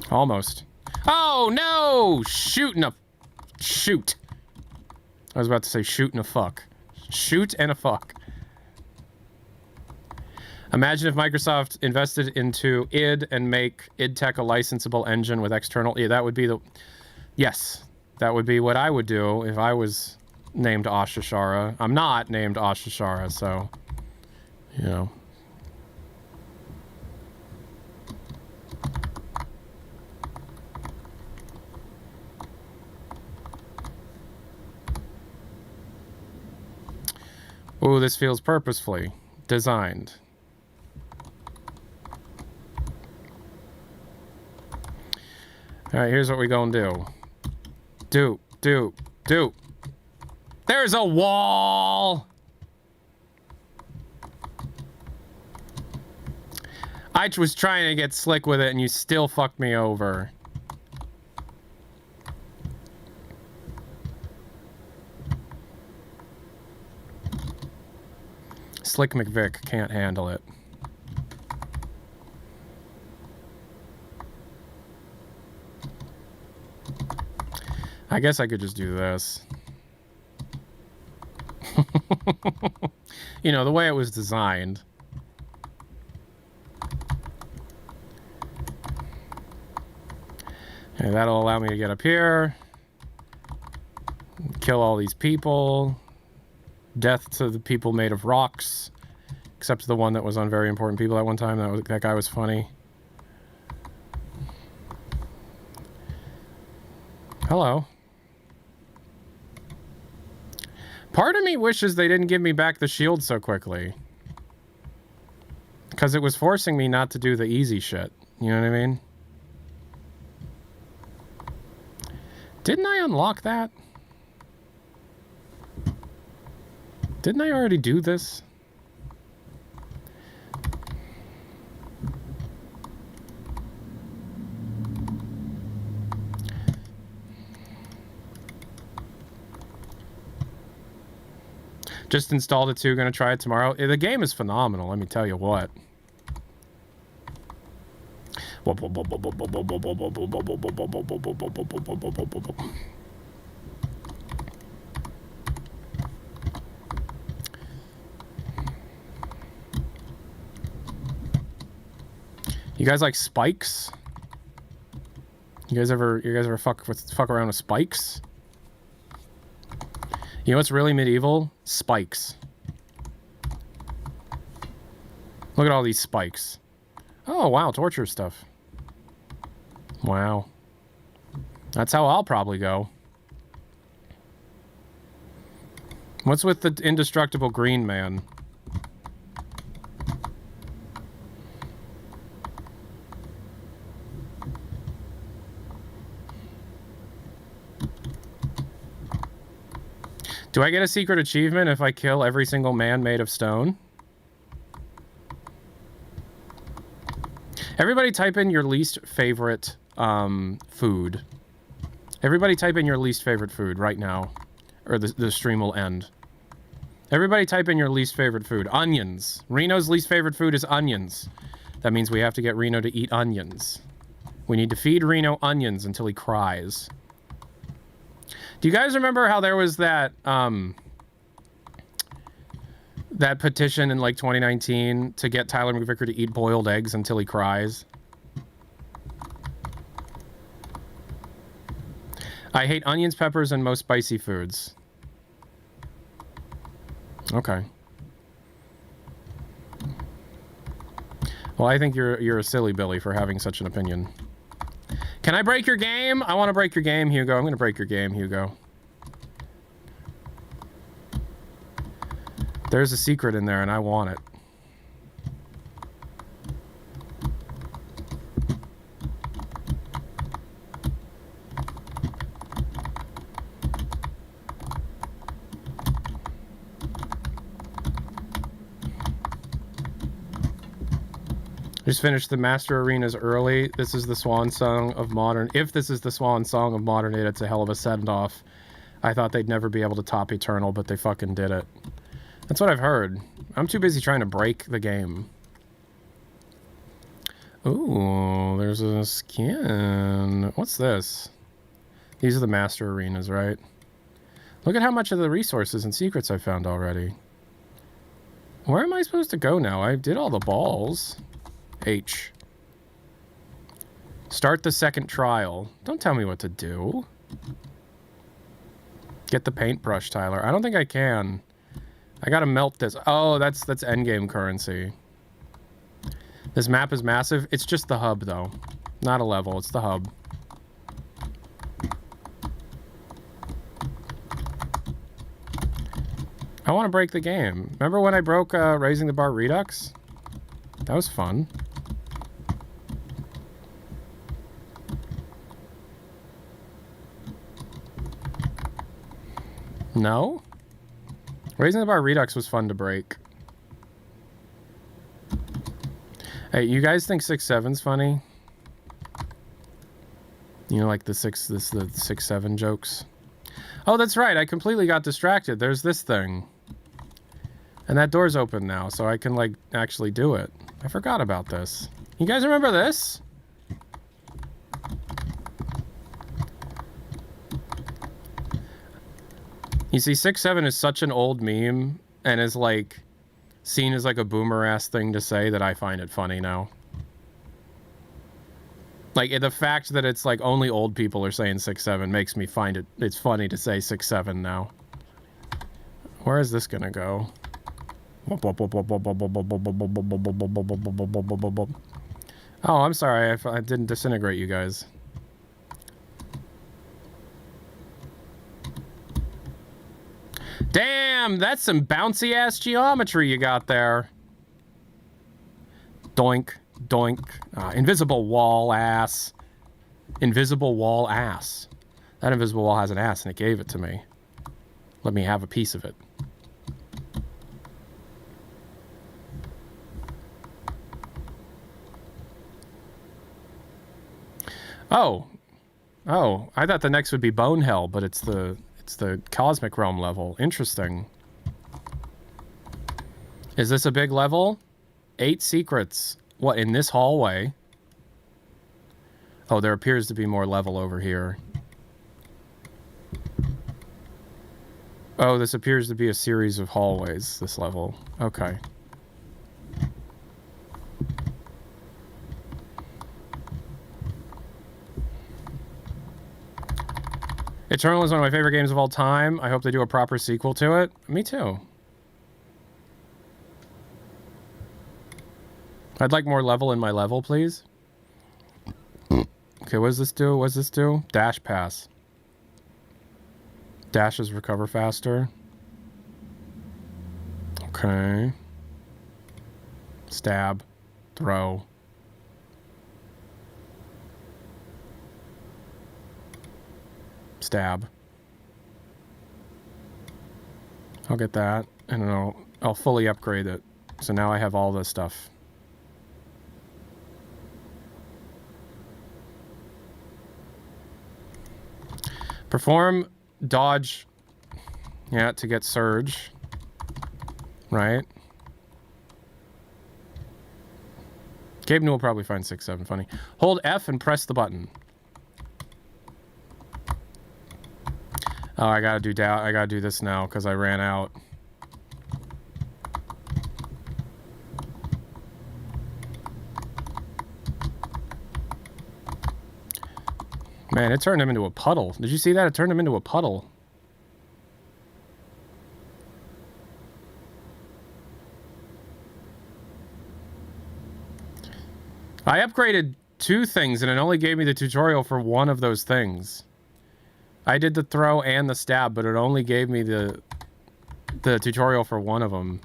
Almost. Oh, no! Shoot. I was about to say shoot and a fuck. Shoot and a fuck. Imagine if Microsoft invested into id and make id Tech a licensable engine with external... Yeah, that would be the... Yes. That would be what I would do if I was named Ashashara. I'm not named Ashashara, so... You know... Ooh, this feels purposefully designed. Alright, here's what we gonna do. Do. There's a wall! I was trying to get slick with it and you still fucked me over. Slick McVick can't handle it. I guess I could just do this. You know, the way it was designed. And that'll allow me to get up here. Kill all these people. Death to the people made of rocks. Except the one that was on Very Important People at one time. That guy was funny. Hello. Part of me wishes they didn't give me back the shield so quickly. Because it was forcing me not to do the easy shit. You know what I mean? Didn't I unlock that? Didn't I already do this? Just installed it too, gonna try it tomorrow. The game is phenomenal, let me tell you what. You guys like spikes? You guys ever fuck around with spikes? You know what's really medieval? Spikes. Look at all these spikes. Oh, wow, torture stuff. Wow. That's how I'll probably go. What's with the indestructible green man? Do I get a secret achievement if I kill every single man made of stone? Everybody type in your least favorite food. Everybody type in your least favorite food right now. Or the stream will end. Everybody type in your least favorite food. Onions. Reno's least favorite food is onions. That means we have to get Reno to eat onions. We need to feed Reno onions until he cries. Do you guys remember how there was that that petition in like 2019 to get Tyler McVicker to eat boiled eggs until he cries? I hate onions, peppers, and most spicy foods. Okay. Well, I think you're a silly Billy for having such an opinion. Can I break your game? I want to break your game, Hugo. I'm going to break your game, Hugo. There's a secret in there, and I want it. Just finished the Master Arenas early. This is the swan song of modern... If this is the swan song of modern Date, it's a hell of a send-off. I thought they'd never be able to top Eternal, but they fucking did it. That's what I've heard. I'm too busy trying to break the game. Ooh, there's a skin. What's this? These are the Master Arenas, right? Look at how much of the resources and secrets I found already. Where am I supposed to go now? I did all the balls. H. Start the second trial. Don't tell me what to do. Get the paintbrush, Tyler. I don't think I can. I gotta melt this. Oh, that's endgame currency. This map is massive. It's just the hub, though. Not a level. It's the hub. I want to break the game. Remember when I broke Raising the Bar Redux? That was fun. No? Raising the Bar Redux was fun to break. Hey, you guys think 6-7's funny? You know, like the 6-7 jokes? Oh, that's right. I completely got distracted. There's this thing. And that door's open now, so I can, like, actually do it. I forgot about this. You guys remember this? You see, 6-7 is such an old meme and is, like, seen as, like, a boomer-ass thing to say that I find it funny now. Like, the fact that it's, like, only old people are saying 6-7 makes me find it's funny to say 6-7 now. Where is this gonna go? Oh, I'm sorry. I didn't disintegrate you guys. Damn, that's some bouncy-ass geometry you got there. Doink, doink. Invisible wall ass. Invisible wall ass. That invisible wall has an ass, and it gave it to me. Let me have a piece of it. Oh. Oh, I thought the next would be Bone Hell, but it's the Cosmic Realm level. Interesting. Is this a big level? 8 secrets. What, in this hallway? Oh, there appears to be more level over here. Oh, this appears to be a series of hallways, this level. Okay. Eternal is one of my favorite games of all time. I hope they do a proper sequel to it. Me too. I'd like more level in my level, please. Okay, what does this do? What does this do? Dash pass. Dashes recover faster. Okay. Stab. Throw. Stab. I'll get that, and then I'll fully upgrade it. So now I have all this stuff. Perform dodge, yeah, to get surge, right? Gabe Newell will probably find 6-7 funny. Hold F and press the button. Oh, I gotta do this now because I ran out. Man, it turned him into a puddle. Did you see that? It turned him into a puddle. I upgraded 2 things and it only gave me the tutorial for one of those things. I did the throw and the stab, but it only gave me the tutorial for one of them.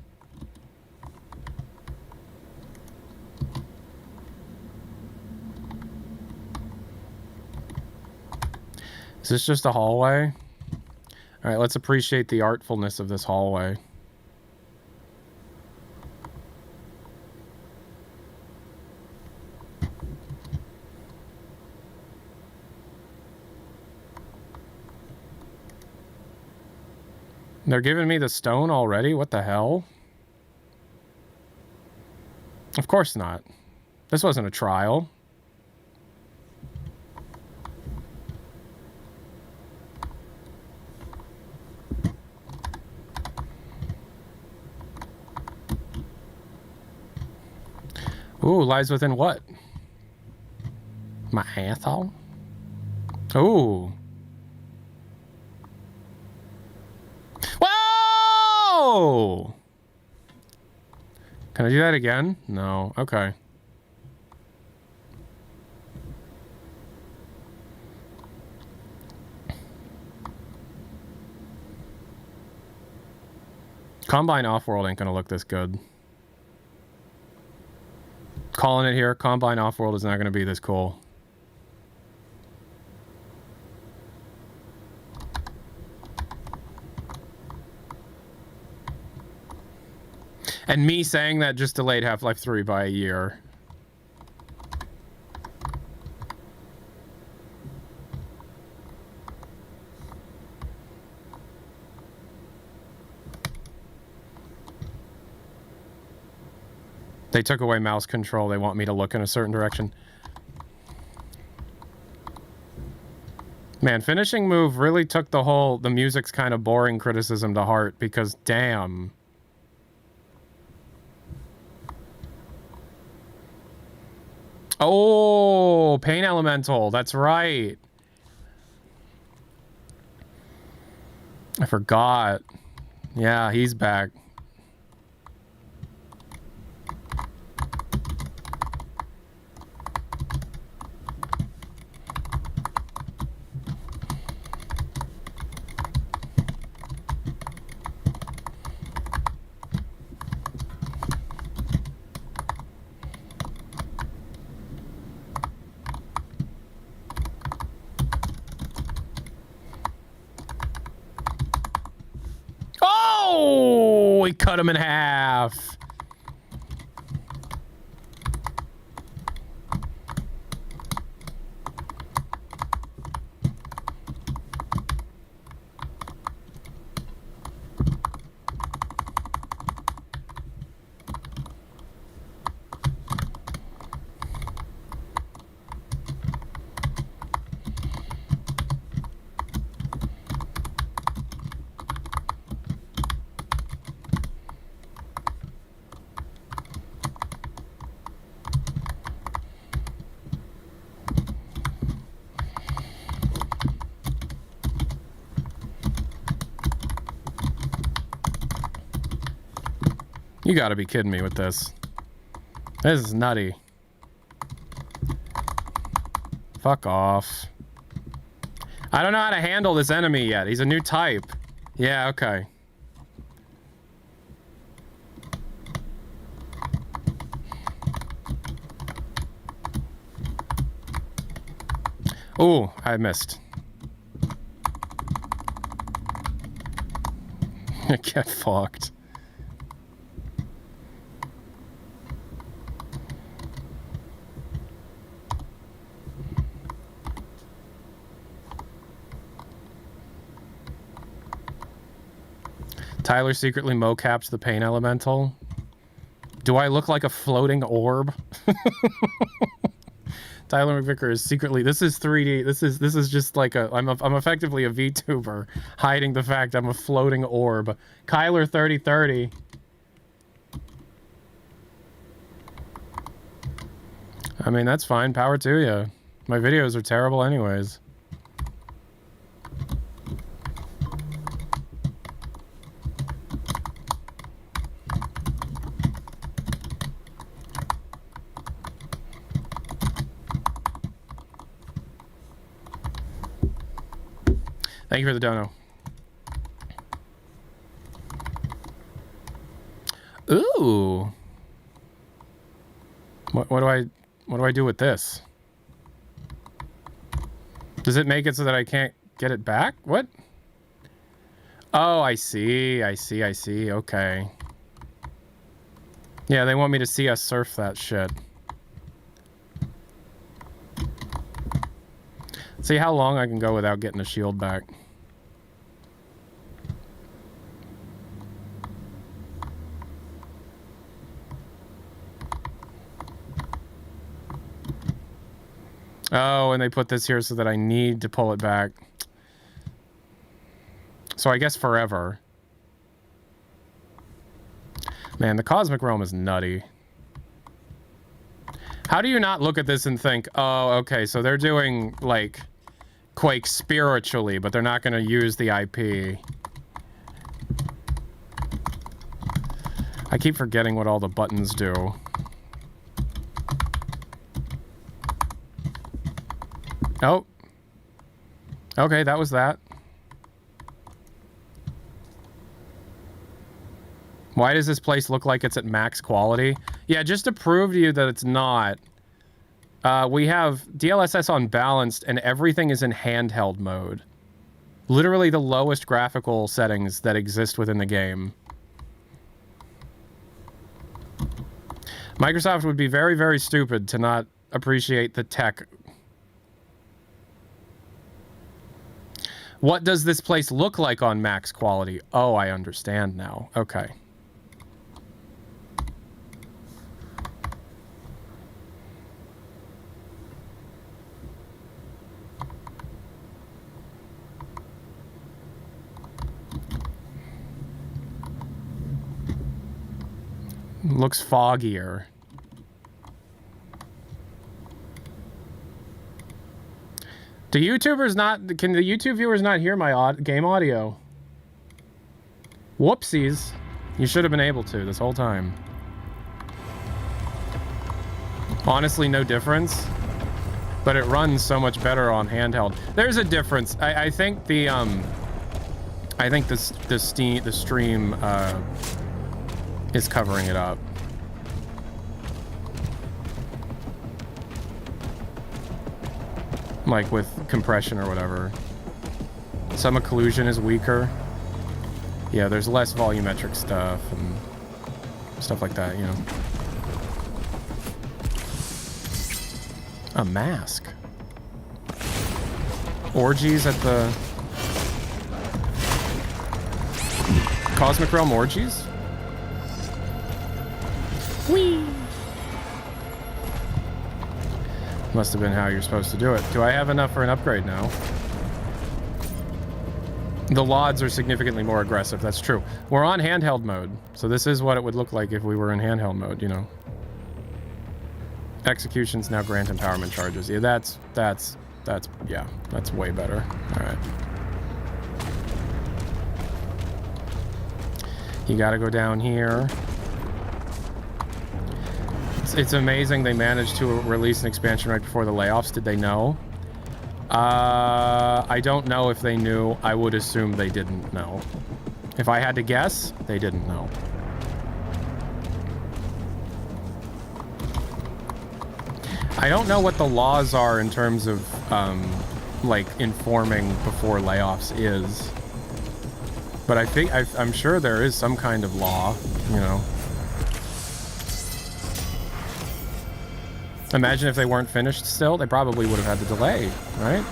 Is this just a hallway? All right, let's appreciate the artfulness of this hallway. They're giving me the stone already? What the hell? Of course not. This wasn't a trial. Ooh, lies within what? My asshole? Ooh. Whoa! Can I do that again? No. Okay. Combine Offworld ain't gonna look this good. Calling it here, Combine Offworld is not going to be this cool. And me saying that just delayed Half-Life 3 by a year. They took away mouse control. They want me to look in a certain direction. Man, finishing move really took the music's kind of boring criticism to heart because damn. Oh, Pain Elemental. That's right. I forgot. Yeah, he's back. Oh, he cut him in half. You gotta be kidding me with this. This is nutty. Fuck off. I don't know how to handle this enemy yet. He's a new type. Yeah, okay. Ooh, I missed. Get fucked. Tyler secretly mocaps the pain elemental. Do I look like a floating orb? Tyler McVicker is secretly. This is 3D. This is just like a. I'm effectively a VTuber hiding the fact I'm a floating orb. Kyler 3030. I mean, that's fine. Power to you. My videos are terrible anyways. Thank you for the dono. Ooh. What do I do with this? Does it make it so that I can't get it back? What? Oh, I see. Okay. Yeah, they want me to see us surf that shit. See how long I can go without getting the shield back. Oh, and they put this here so that I need to pull it back. So I guess forever. Man, the Cosmic Realm is nutty. How do you not look at this and think, oh, okay, so they're doing, like, Quake spiritually, but they're not going to use the IP. I keep forgetting what all the buttons do. Oh. Okay, that was that. Why does this place look like it's at max quality? Yeah, just to prove to you that it's not, we have DLSS on balanced and everything is in handheld mode. Literally the lowest graphical settings that exist within the game. Microsoft would be very, very stupid to not appreciate the tech. What does this place look like on max quality? Oh, I understand now. Okay. Looks foggier. Do YouTubers not... Can the YouTube viewers not hear my game audio? Whoopsies. You should have been able to this whole time. Honestly, no difference. But it runs so much better on handheld. There's a difference. I think the... I think the stream... is covering it up. Like with compression or whatever. Some occlusion is weaker. Yeah, there's less volumetric stuff and stuff like that, you know. A mask. Orgies at the... Cosmic Realm orgies? Whee! Must have been how you're supposed to do it. Do I have enough for an upgrade now? The LODs are significantly more aggressive, that's true. We're on handheld mode, so this is what it would look like if we were in handheld mode, you know. Executions now grant empowerment charges. Yeah, that's way better. Alright. You gotta go down here. It's amazing they managed to release an expansion right before the layoffs. Did they know? I don't know if they knew. I would assume they didn't know. If I had to guess, they didn't know. I don't know what the laws are in terms of, like, informing before layoffs is. But I think I'm sure there is some kind of law, you know. Imagine if they weren't finished still, they probably would have had the delay, right?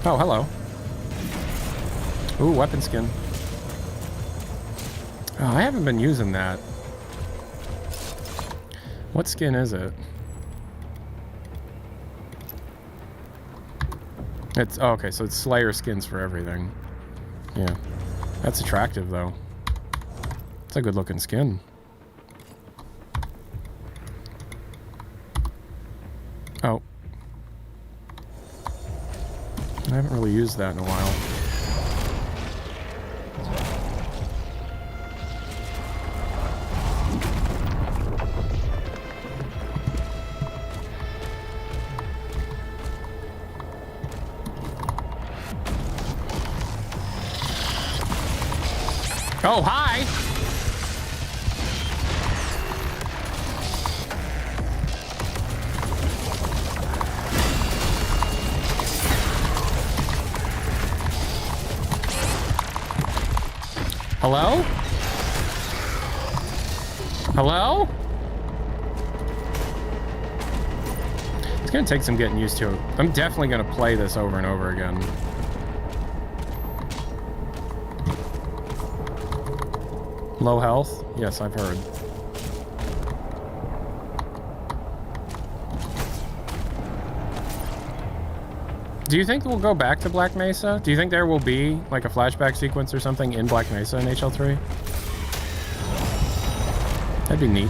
Oh, hello. Ooh, weapon skin. Oh, I haven't been using that. What skin is it? It's, oh, okay, so it's Slayer skins for everything. Yeah. That's attractive, though. It's a good-looking skin. Oh. I haven't really used that in a while. Oh, hi! Hello? Hello? It's gonna take some getting used to. I'm definitely gonna play this over and over again. Low health? Yes, I've heard. Do you think we'll go back to Black Mesa? Do you think there will be like a flashback sequence or something in Black Mesa in HL3? That'd be neat.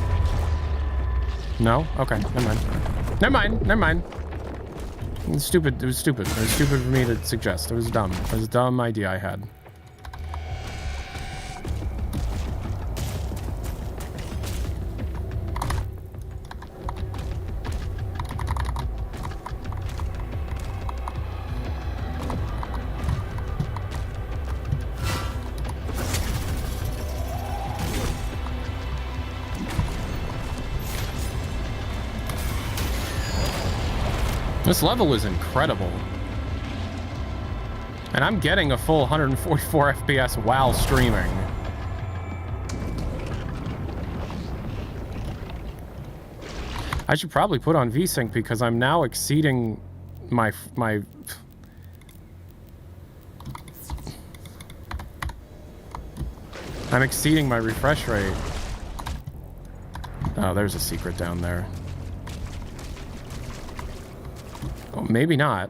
No? Okay, never mind. Never mind, never mind. It was stupid. It was stupid. It was stupid for me to suggest. It was dumb. It was a dumb idea I had. This level is incredible. And I'm getting a full 144 FPS while streaming. I should probably put on VSync because I'm now exceeding my I'm exceeding my refresh rate. Oh, there's a secret down there. Oh, maybe not.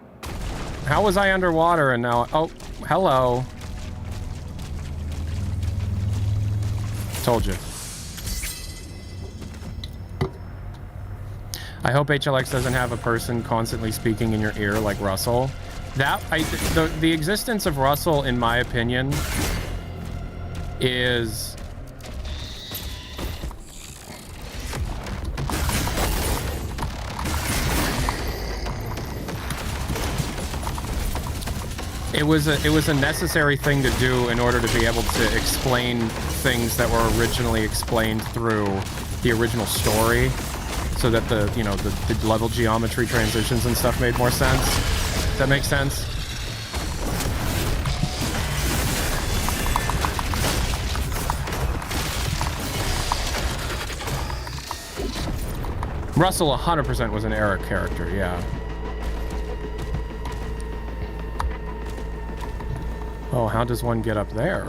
How was I underwater and now... Oh, hello. Told you. I hope HLX doesn't have a person constantly speaking in your ear like Russell. The existence of Russell, in my opinion, is... It was a necessary thing to do in order to be able to explain things that were originally explained through the original story, so that the level geometry transitions and stuff made more sense. Does that make sense? Russell 100% was an Eric character, yeah. Oh, how does one get up there?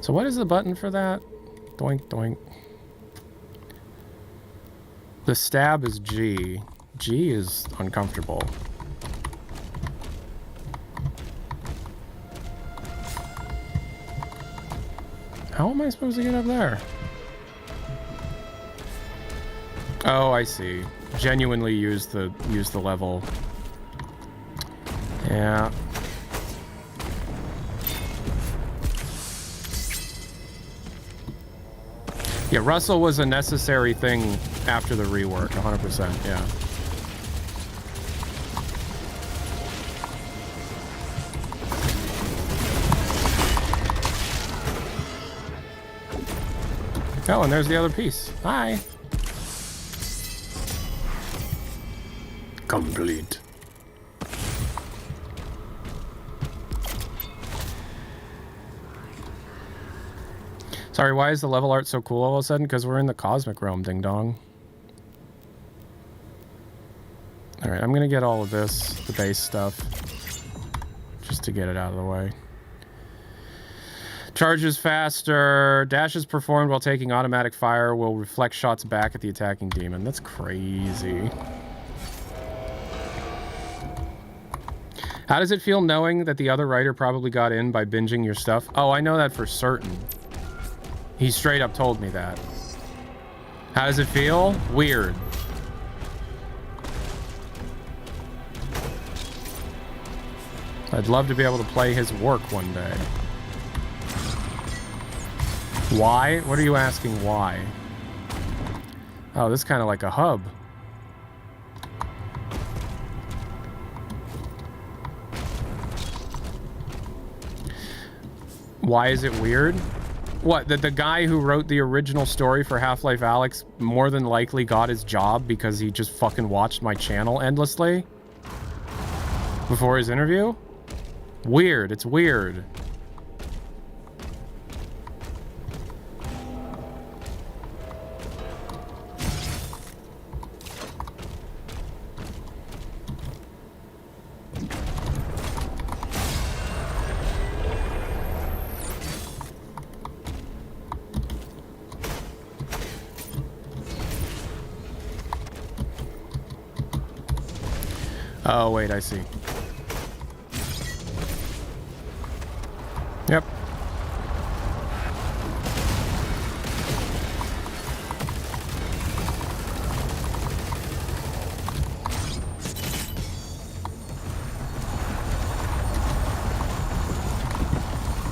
So what is the button for that? Doink, doink. The stab is G. G is uncomfortable. How am I supposed to get up there? Oh, I see. Genuinely use the level. Yeah. Yeah, Russell was a necessary thing after the rework, 100%, yeah. Oh, and there's the other piece. Hi. complete. Sorry, why is the level art so cool all of a sudden? Because we're in the cosmic realm, ding dong. Alright, I'm gonna get all of this, the base stuff, just to get it out of the way. Charges faster. Dashes performed while taking automatic fire will reflect shots back at the attacking demon. That's crazy. How does it feel knowing that the other writer probably got in by binging your stuff? Oh, I know that for certain. He straight up told me that. How does it feel? Weird. I'd love to be able to play his work one day. Why? What are you asking why? Oh, this is kind of like a hub. Why is it weird? What, that the guy who wrote the original story for Half-Life Alyx more than likely got his job because he just fucking watched my channel endlessly? Before his interview? Weird, it's weird. Oh, wait, I see. Yep.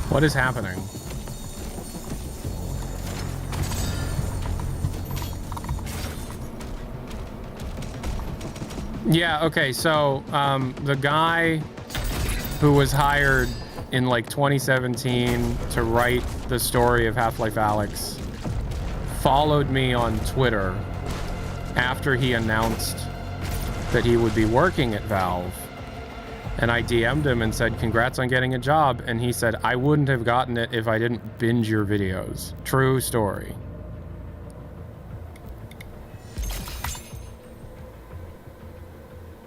What is happening? Yeah, okay, so the guy who was hired in like 2017 to write the story of Half-Life Alyx followed me on Twitter after he announced that he would be working at Valve. And I DM'd him and said, congrats on getting a job. And he said, I wouldn't have gotten it if I didn't binge your videos. True story.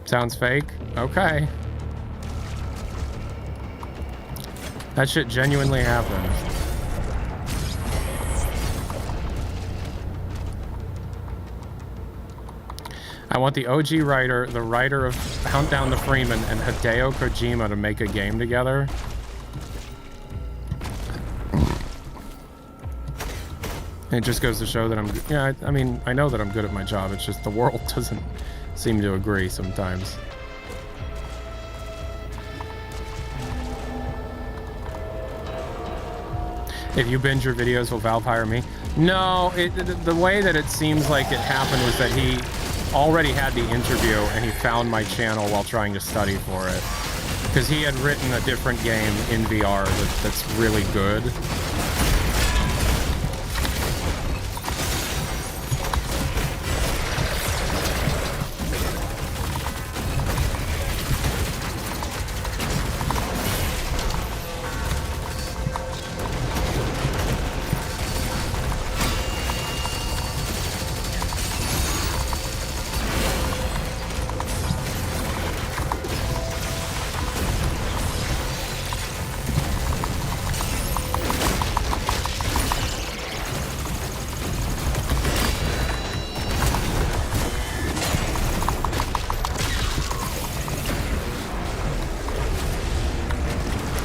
Sounds fake? Okay. That shit genuinely happened. I want the OG writer, the writer of Hunt Down the Freeman, and Hideo Kojima to make a game together. It just goes to show that I'm... Yeah, I mean, I know that I'm good at my job. It's just the world doesn't seem to agree sometimes. If you binge your videos, will Valve hire me? No, the way that it seems like it happened was that he already had the interview and he found my channel while trying to study for it. Because he had written a different game in VR that's really good.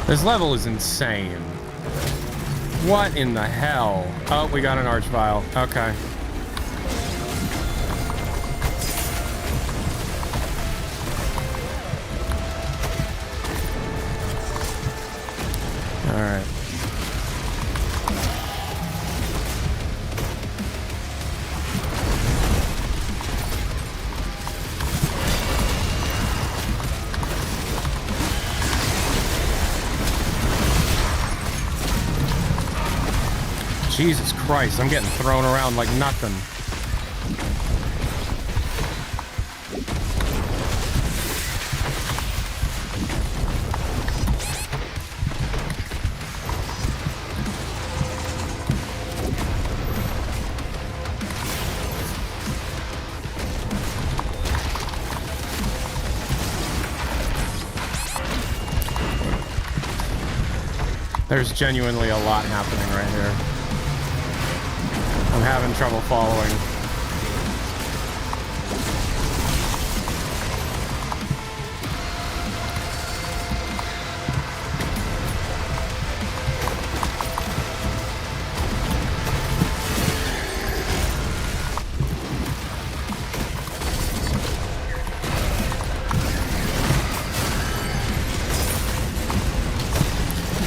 This level is insane. What in the hell? Oh, we got an arch vial. Okay. All right. Jesus Christ, I'm getting thrown around like nothing. There's genuinely a lot happening right here. I'm having trouble following.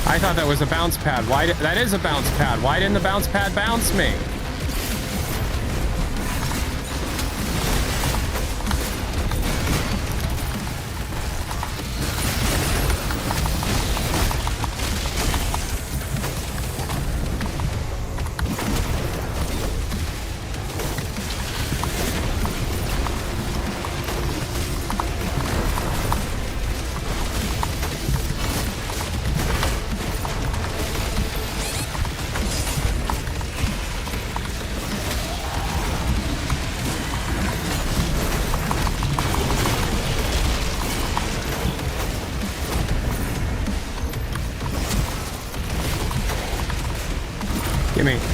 I thought that was a bounce pad. That is a bounce pad. Why didn't the bounce pad bounce me?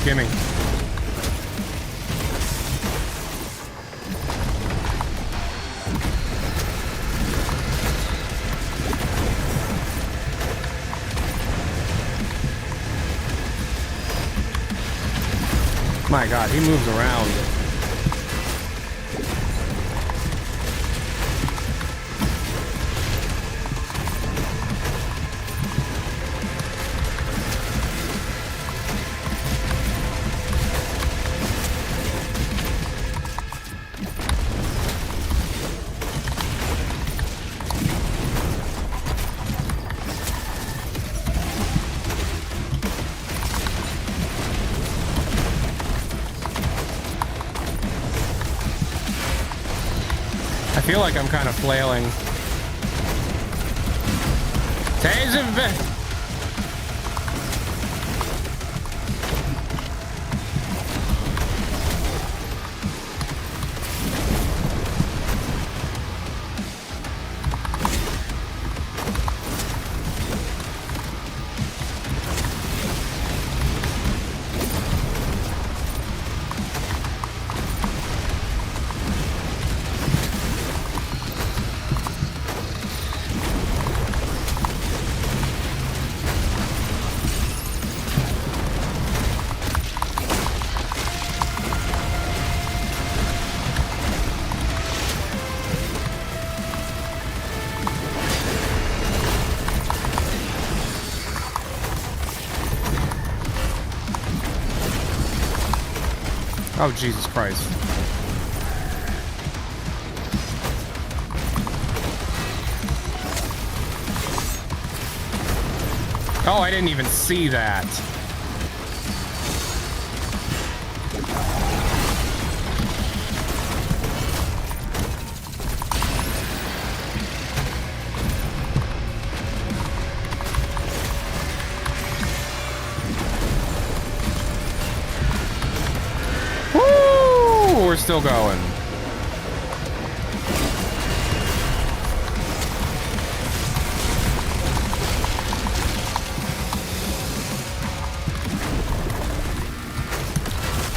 Gimme. My God, he moves around. I feel like I'm kind of flailing. Taser! Oh, Jesus Christ. Oh, I didn't even see that. We're still going.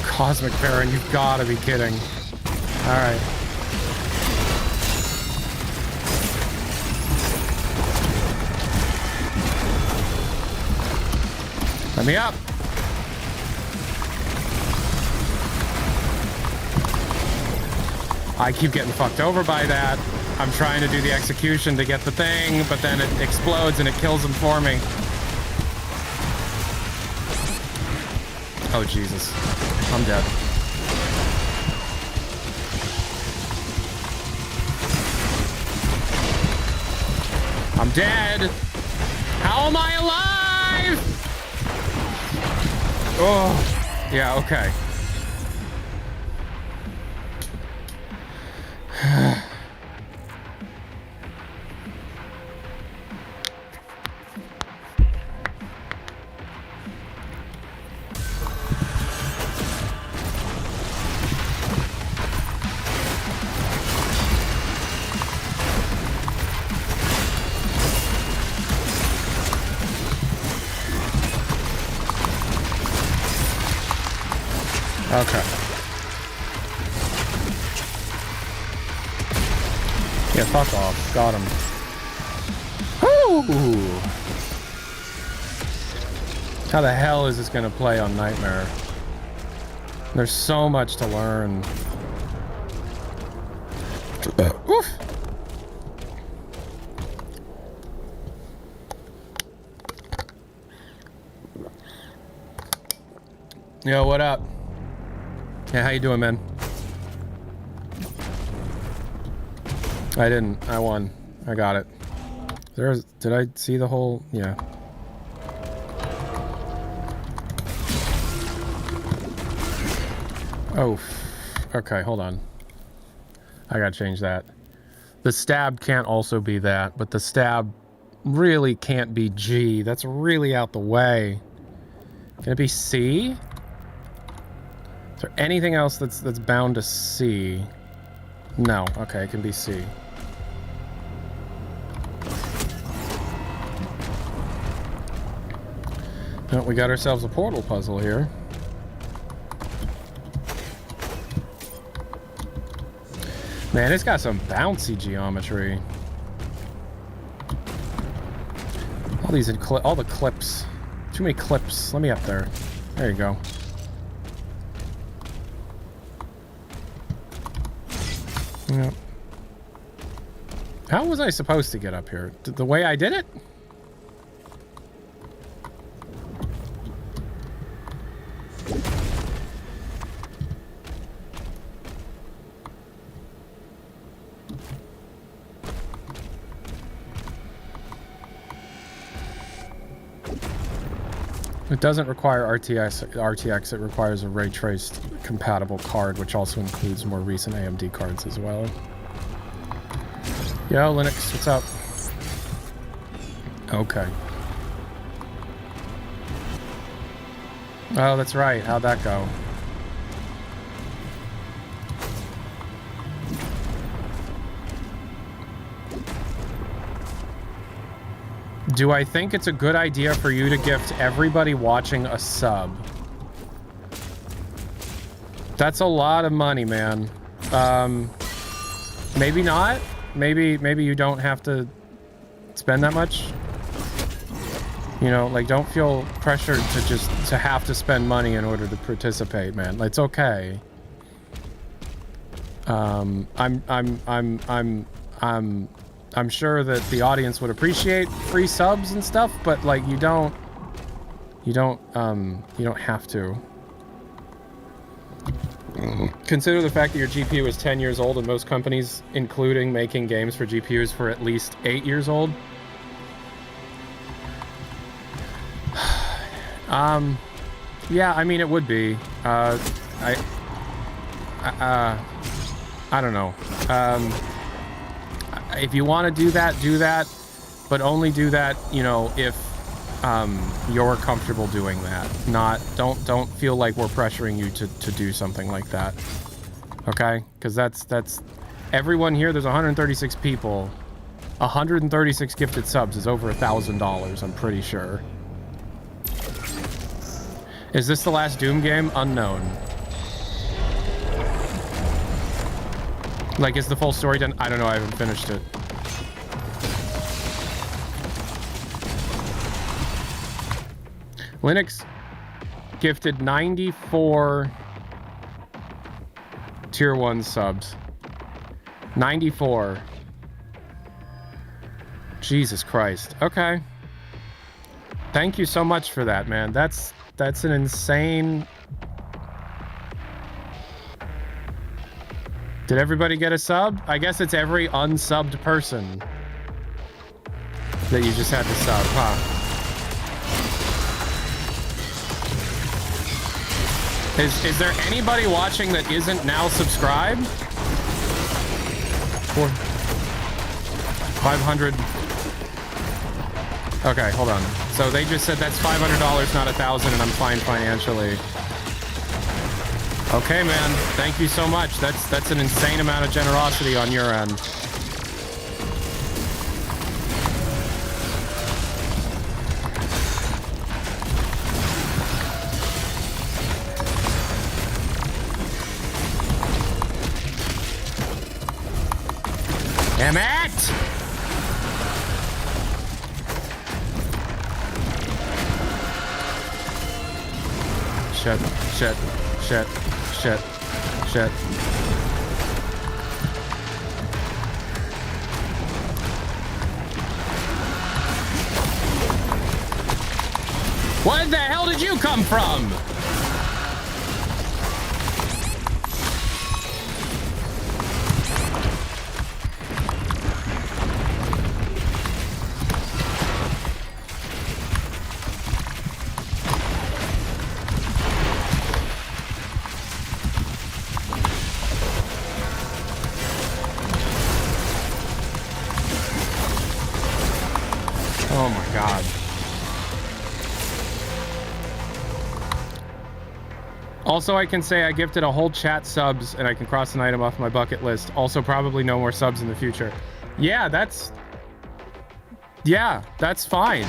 Cosmic Baron, you've got to be kidding. All right. Let me up. I keep getting fucked over by that. I'm trying to do the execution to get the thing, but then it explodes and it kills him for me. Oh, Jesus. I'm dead. I'm dead. How am I alive? Oh, yeah, okay. Okay. Yeah, fuck off. Got him. Woo! How the hell is this gonna play on Nightmare? There's so much to learn. Oof. Yo, what up? Yeah, how you doing, man? I didn't. I won. I got it. Did I see the whole? Yeah. Oh. Okay, hold on. I gotta change that. The stab can't also be that, but the stab really can't be G. That's really out the way. Can it be C? Is there anything else that's bound to C? No. Okay, it can be C. Oh, we got ourselves a portal puzzle here. Man, it's got some bouncy geometry. All the clips. Too many clips. Let me up there. There you go. Yep. How was I supposed to get up here? The way I did it? It doesn't require RTX, it requires a ray traced compatible card, which also includes more recent AMD cards as well. Yo, Linux, what's up? Okay. Oh, that's right. How'd that go? Do I think it's a good idea for you to gift everybody watching a sub? That's a lot of money, man. Maybe not. Maybe you don't have to spend that much. You know, like, don't feel pressured to have to spend money in order to participate, man. It's okay. I'm sure that the audience would appreciate free subs and stuff, but like you don't have to. Consider the fact that your GPU is 10 years old and most companies, including making games for GPUs, for at least 8 years old. Yeah, I mean it would be. I don't know. If you want to do that, but only do that, you know, if you're comfortable doing that. Don't feel like we're pressuring you to do something like that. Okay? Because that's everyone here. There's 136 people. 136 gifted subs is over $1,000. I'm pretty sure. Is this the last Doom game? Unknown. Like, is the full story done? I don't know, I haven't finished it. Linux gifted 94 tier 1 subs. 94. Jesus Christ. Okay. Thank you so much for that, man. That's an insane... Did everybody get a sub? I guess it's every unsubbed person that you just had to sub, huh? Is there anybody watching that isn't now subscribed? 500. Okay, hold on. So they just said that's $500, not $1,000, and I'm fine financially. Okay, man. Thank you so much. That's an insane amount of generosity on your end. Damn it! Shit, shit, shit, shit, shit. Where the hell did you come from? Oh my god. Also, I can say I gifted a whole chat subs and I can cross an item off my bucket list. Also, probably no more subs in the future. Yeah, that's fine.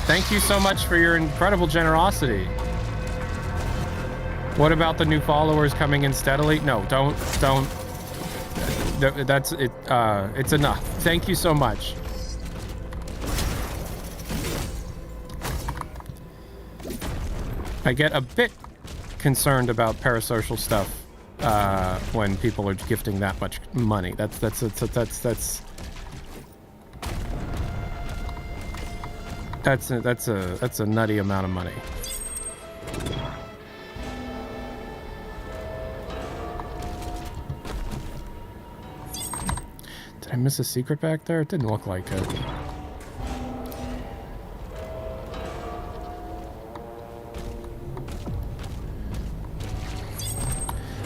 Thank you so much for your incredible generosity. What about the new followers coming in steadily? No, don't. That's it. It's enough. Thank you so much. I get a bit concerned about parasocial stuff when people are gifting that much money. That's a nutty amount of money. Did I miss a secret back there? It didn't look like it.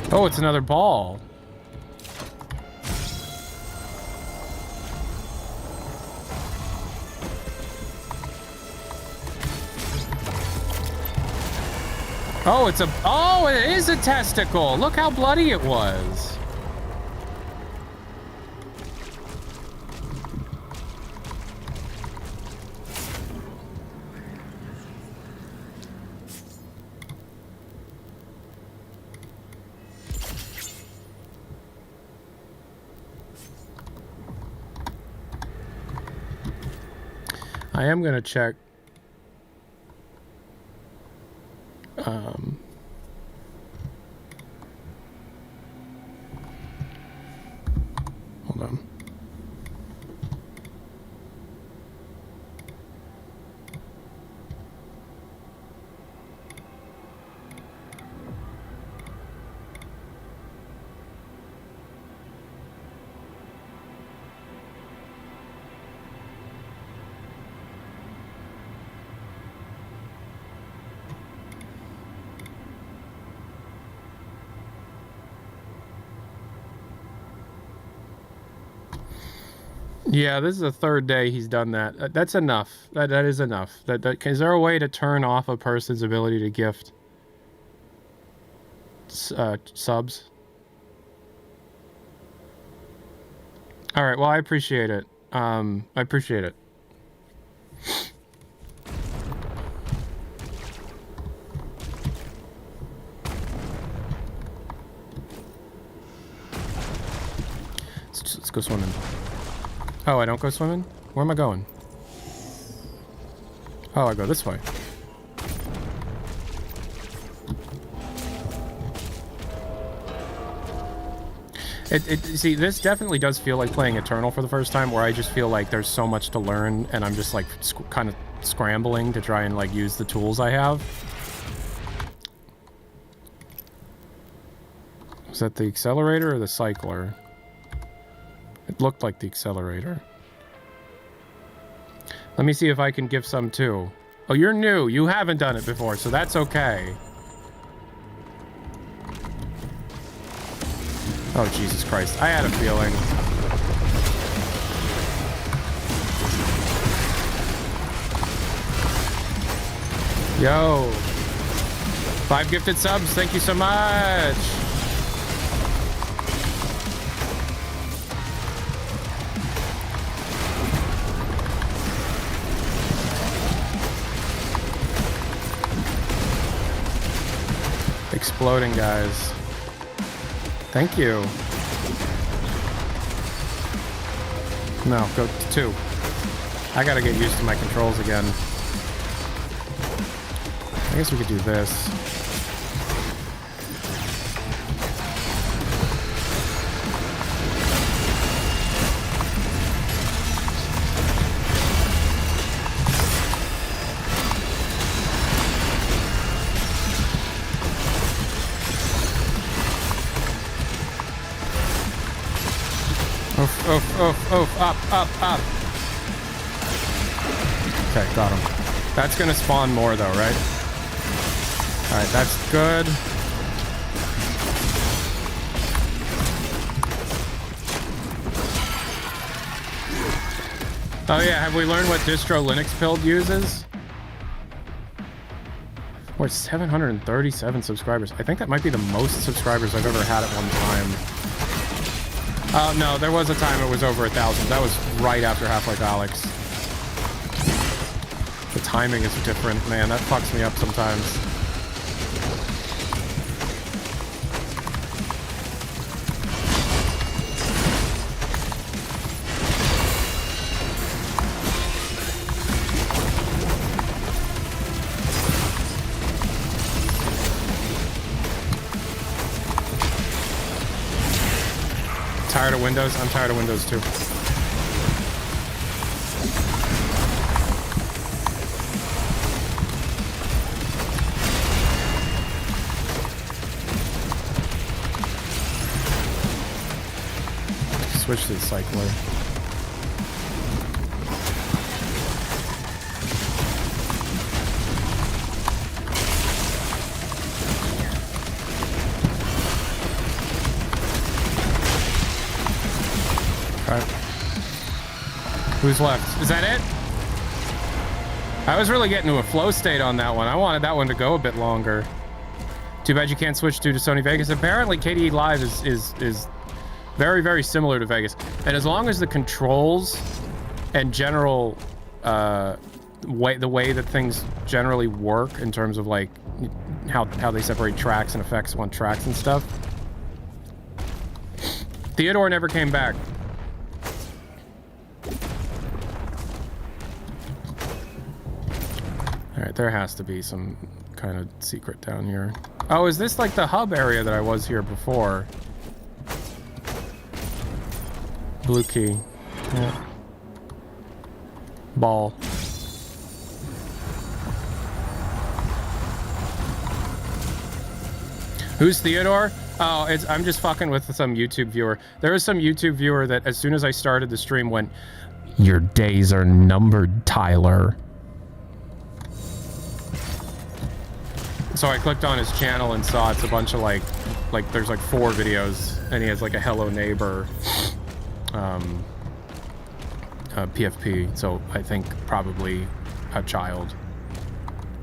Oh, it's another ball. Oh, it is a testicle. Look how bloody it was. I am gonna check. Hold on. Yeah, this is the third day he's done that. That's enough. That is enough. Is there a way to turn off a person's ability to gift subs? All right. Well, I appreciate it. I appreciate it. Let's go swimming. Oh, I don't go swimming? Where am I going? Oh, I go this way. See, this definitely does feel like playing Eternal for the first time, where I just feel like there's so much to learn, and I'm just like kind of scrambling to try and like use the tools I have. Was that the accelerator or the cycler? It looked like the accelerator. Let me see if I can give some too. Oh, you're new. You haven't done it before, so that's okay. Oh, Jesus Christ. I had a feeling. Yo. 5 gifted subs. Thank you so much. Exploding, guys. Thank you. No, go to 2. I gotta get used to my controls again. I guess we could do this. Oof, oof, oof, oof, up. Okay, got him. That's gonna spawn more though, right? Alright, that's good. Oh yeah, have we learned what distro Linux build uses? We're 737 subscribers. I think that might be the most subscribers I've ever had at one time. Oh, no, there was a time it was over 1,000. That was right after Half-Life Alyx. The timing is different, man. That fucks me up sometimes. Tired of Windows? I'm tired of Windows too. Switch to the cycler. Who's left? Is that it? I was really getting to a flow state on that one. I wanted that one to go a bit longer. Too bad you can't switch to Sony Vegas. Apparently KDE Live is very, very similar to Vegas. And as long as the controls and general the way that things generally work in terms of like how they separate tracks and effects on tracks and stuff. Theodore never came back. Alright, there has to be some kind of secret down here. Oh, is this like the hub area that I was here before? Blue key. Yeah. Ball. Who's Theodore? Oh, I'm just fucking with some YouTube viewer. There was some YouTube viewer that as soon as I started the stream went, "Your days are numbered, Tyler." So I clicked on his channel and saw it's a bunch of like there's like 4 videos, and he has like a Hello Neighbor PFP, so I think probably a child.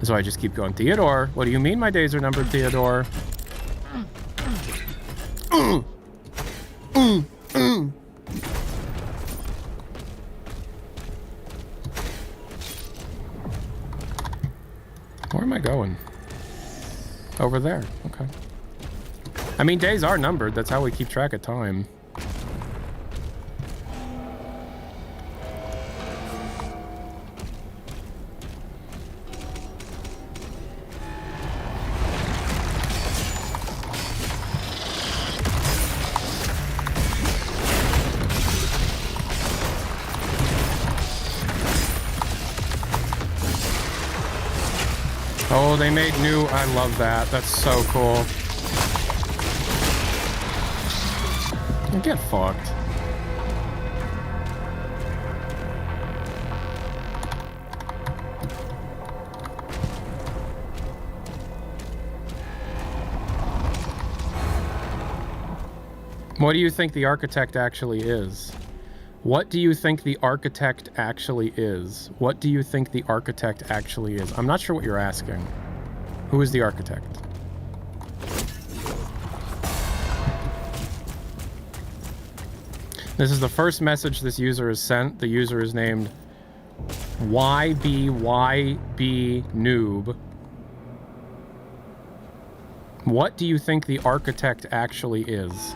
So I just keep going, Theodore, what do you mean my days are numbered, Theodore? Where am I going? Over there. Okay. I mean, days are numbered. That's how we keep track of time. Oh, they made new. I love that. That's so cool. Get fucked. What do you think the architect actually is? What do you think the architect actually is? What do you think the architect actually is? I'm not sure what you're asking. Who is the architect? This is the first message this user has sent. The user is named YBYB-Noob. What do you think the architect actually is?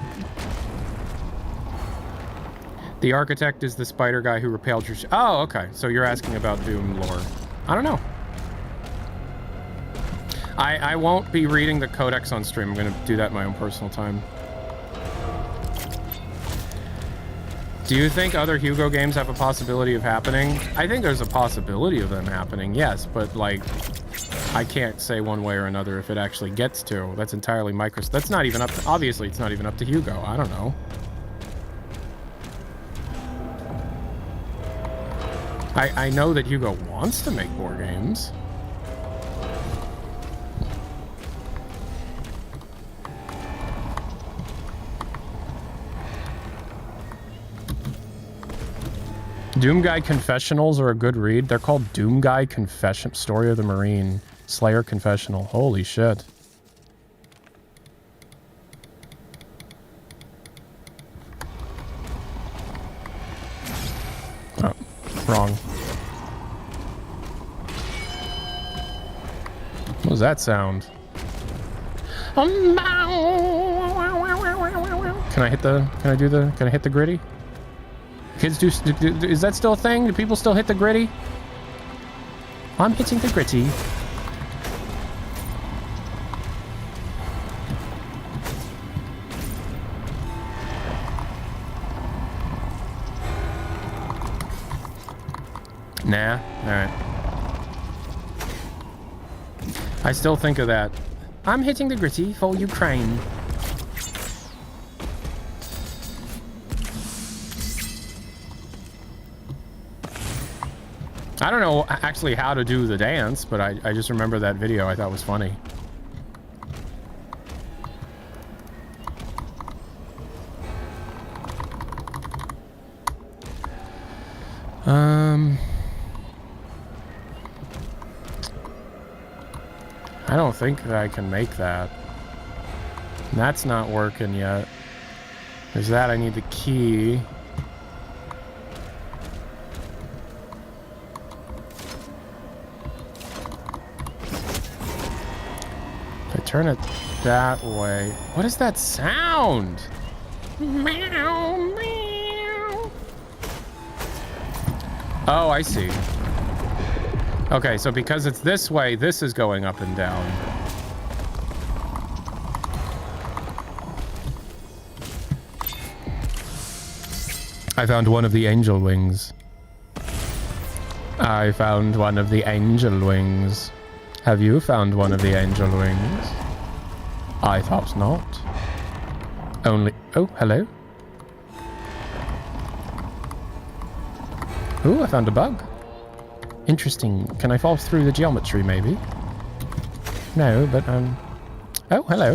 The architect is the spider guy who repelled your... Oh, okay. So you're asking about Doom lore. I don't know. I won't be reading the codex on stream. I'm going to do that in my own personal time. Do you think other Hugo games have a possibility of happening? I think there's a possibility of them happening, yes. But, like, I can't say one way or another if it actually gets to. That's entirely Microsoft. That's not even up to... Obviously, it's not even up to Hugo. I don't know. I know that Hugo wants to make more games. Doom Guy Confessionals are a good read. They're called Doom Guy Confession... Story of the Marine. Slayer Confessional. Holy shit. Oh, wrong. What was that sound? Can I hit the... Can I do the... Can I hit the gritty? Kids do... Is that still a thing? Do people still hit the gritty? I'm hitting the gritty. Nah. Alright. I still think of that. I'm hitting the gritty for Ukraine. I don't know actually how to do the dance, but I just remember that video I thought was funny. I don't think that I can make that. That's not working yet. There's that, I need the key. If I turn it that way... What is that sound? Meow, meow. Oh, I see. Okay, so because it's this way, this is going up and down. I found one of the angel wings. I found one of the angel wings. Have you found one of the angel wings? I thought not. Only... Oh, hello. Ooh, I found a bug. Interesting. Can I fall through the geometry, maybe? No, but, Oh, hello.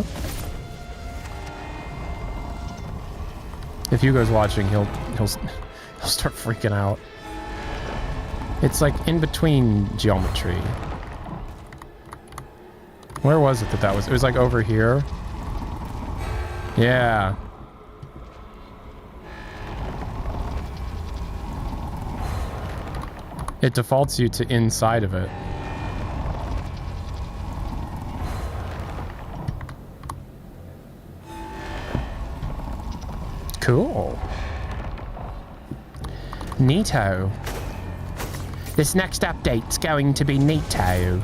If Hugo's watching, he'll start freaking out. It's like in between geometry. Where was it that was? It was like over here. Yeah. It defaults you to inside of it. Cool. Neato. This next update's going to be neato.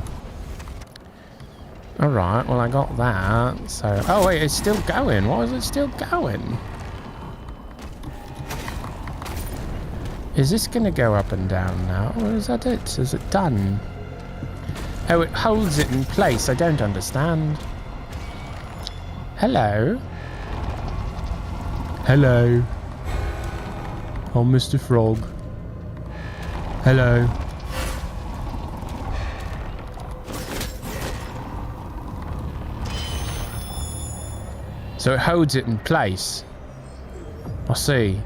Alright, well I got that, so... Oh wait, it's still going. Why is it still going? Is this gonna go up and down now, or is that it? Is it done? Oh, it holds it in place. I don't understand. Hello? Hello? Oh, Mr. Frog. Hello? So it holds it in place. I see.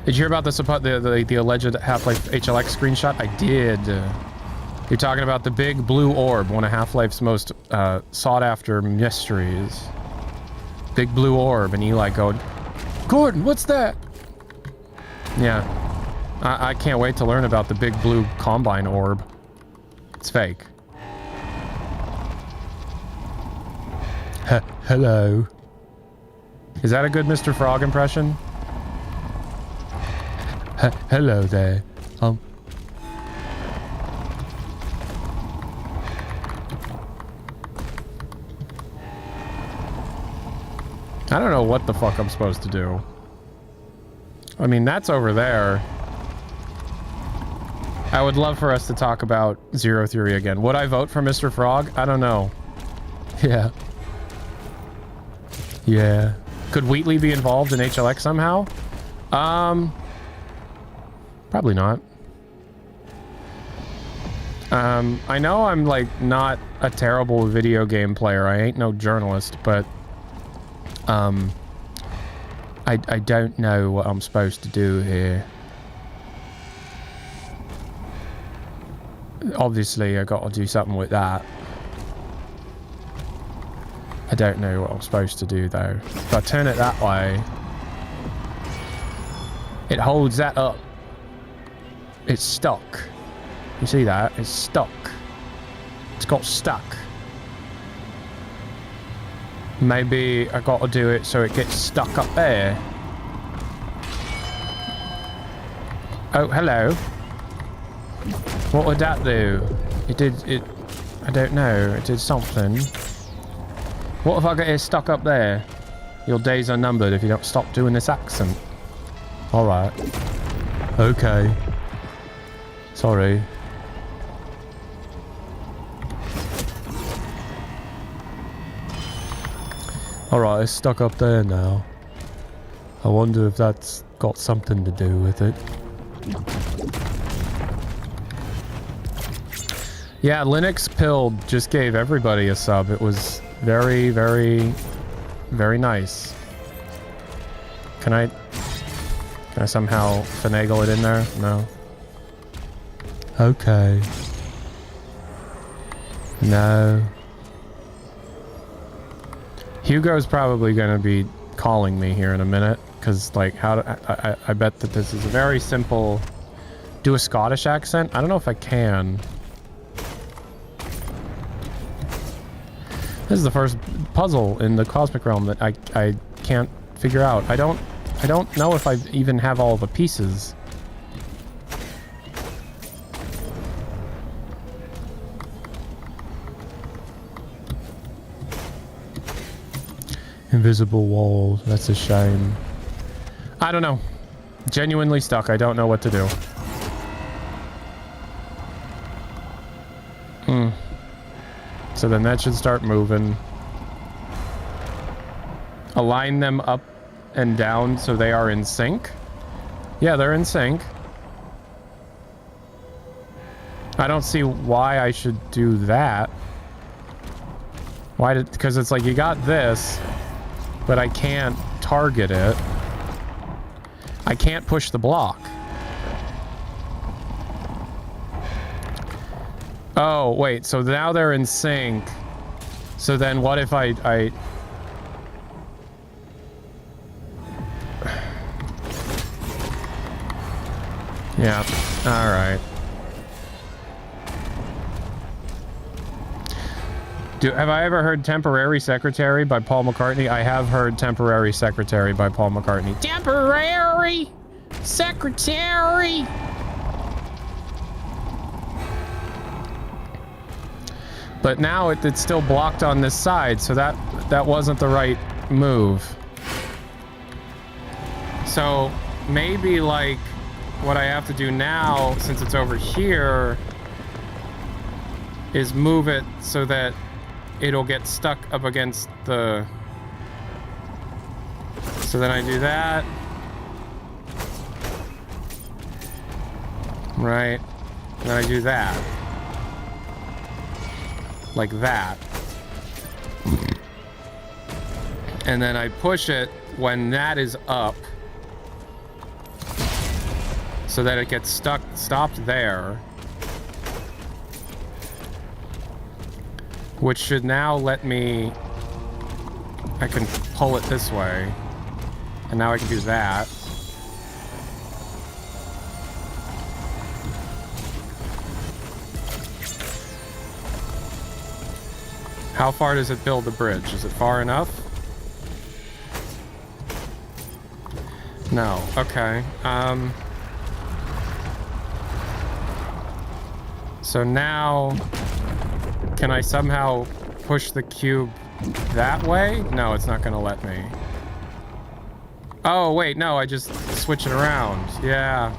Did you hear about the alleged Half-Life HLX screenshot? I did. You're talking about the big blue orb, one of Half-Life's most sought-after mysteries. Big blue orb, and Eli going, Gordon, what's that? Yeah. I can't wait to learn about the big blue Combine orb. It's fake. Hello. Is that a good Mr. Frog impression? Hello there. I don't know what the fuck I'm supposed to do. I mean, that's over there. I would love for us to talk about Zero Theory again. Would I vote for Mr. Frog? I don't know. Yeah. Yeah. Could Wheatley be involved in HLX somehow? Probably not. I know I'm like not a terrible video game player. I ain't no journalist, but I don't know what I'm supposed to do here. Obviously, I got to do something with that. I don't know what I'm supposed to do though. If I turn it that way, it holds that up. It's stuck. You see that? It's stuck. It's got stuck. Maybe I got to do it so it gets stuck up there. Oh, hello. What would that do? I don't know. It did something. What if I get it stuck up there? Your days are numbered if you don't stop doing this accent. Alright. Okay. Sorry. Alright, it's stuck up there now. I wonder if that's got something to do with it. Yeah, Linux Pilled just gave everybody a sub. It was very, very, very nice. Can I somehow finagle it in there? No. Okay. No. Hugo's probably going to be calling me here in a minute, because, like, I bet that this is a very simple... Do a Scottish accent? I don't know if I can. This is the first puzzle in the Cosmic Realm that I can't figure out. I don't know if I even have all the pieces. Invisible walls. That's a shame. I don't know. Genuinely stuck. I don't know what to do. So then that should start moving. Align them up and down so they are in sync. Yeah, they're in sync. I don't see why I should do that. Why did... Because it's like you got this, but I can't target it. I can't push the block. Oh, wait, so now they're in sync. So then what if I... Yeah, alright. Have I ever heard Temporary Secretary by Paul McCartney? I have heard Temporary Secretary by Paul McCartney. Temporary Secretary! But now it's still blocked on this side, so that wasn't the right move. So maybe, like, what I have to do now, since it's over here, is move it so that it'll get stuck up against the... So then I do that. Right. Then I do that. Like that. And then I push it when that is up. So that it gets stopped there. Which should now let me... I can pull it this way. And now I can do that. How far does it build the bridge? Is it far enough? No. Okay. So now, can I somehow push the cube that way? No, it's not gonna let me. Oh, wait, no, I just switch it around. Yeah.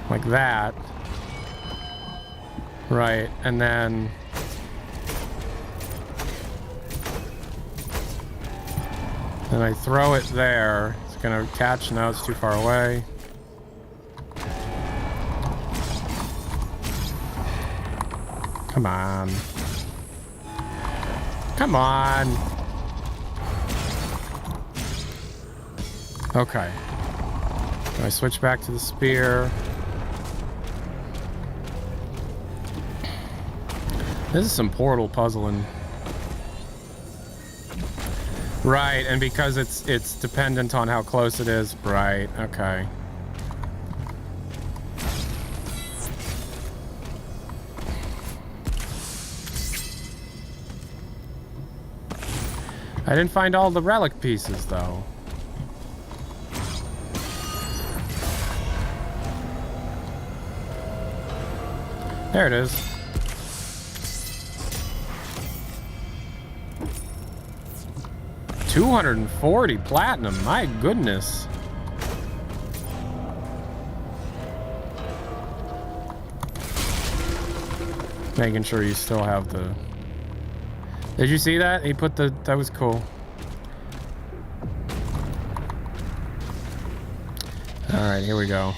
Like that. Right, and then... Then I throw it there. It's gonna catch. Now it's too far away. Come on. Come on. Okay. So I switch back to the spear. This is some portal puzzling. Right, and because it's dependent on how close it is. Right, okay. I didn't find all the relic pieces, though. There it is. $240 platinum, my goodness. Making sure you still have the... Did you see that? He put the... That was cool. Alright, here we go.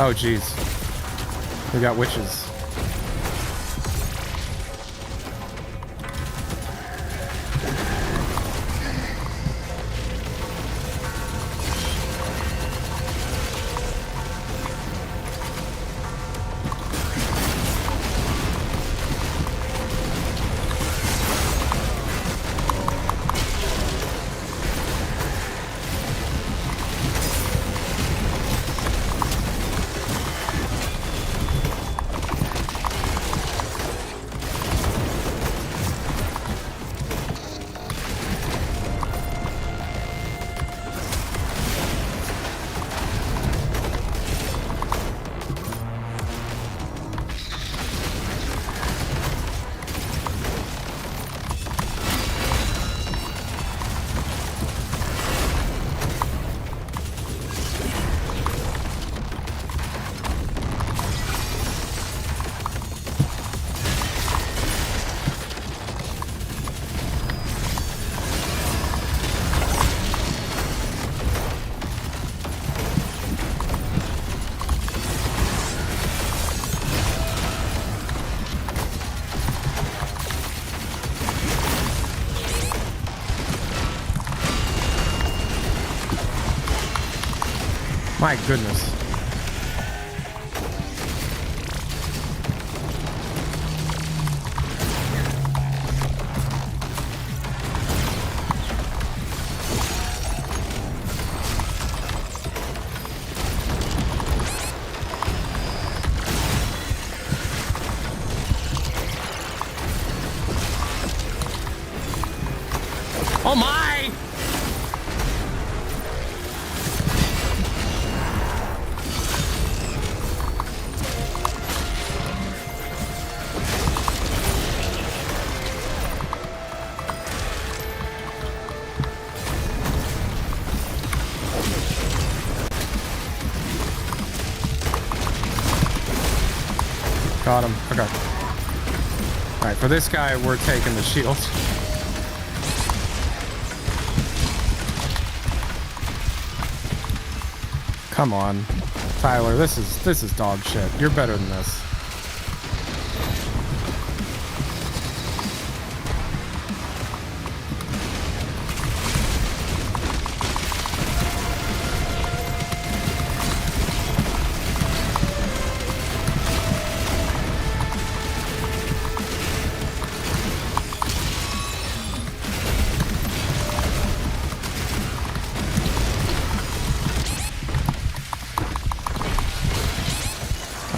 Oh, jeez. We got witches. My goodness. Oh my! Got him. Okay. Alright, for this guy, we're taking the shield. Come on. Tyler, this is dog shit. You're better than this.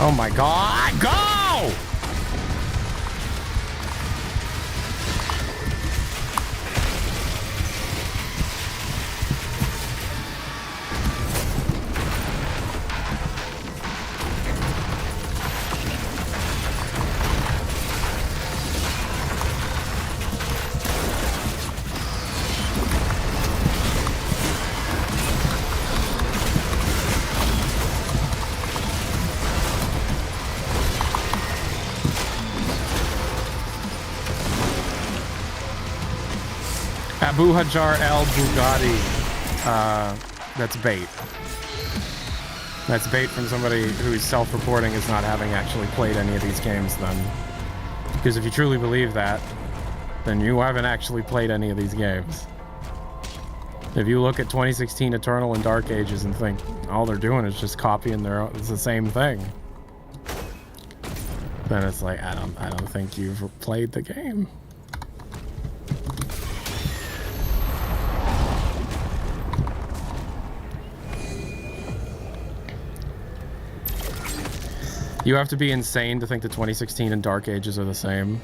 Oh my god, go! Abu Hajar El Bugatti. That's bait. That's bait from somebody who's self-reporting as not having actually played any of these games then. Because if you truly believe that, then you haven't actually played any of these games. If you look at 2016 Eternal and Dark Ages and think all they're doing is just copying it's the same thing, then it's like, I don't think you've played the game. You have to be insane to think the 2016 and Dark Ages are the same.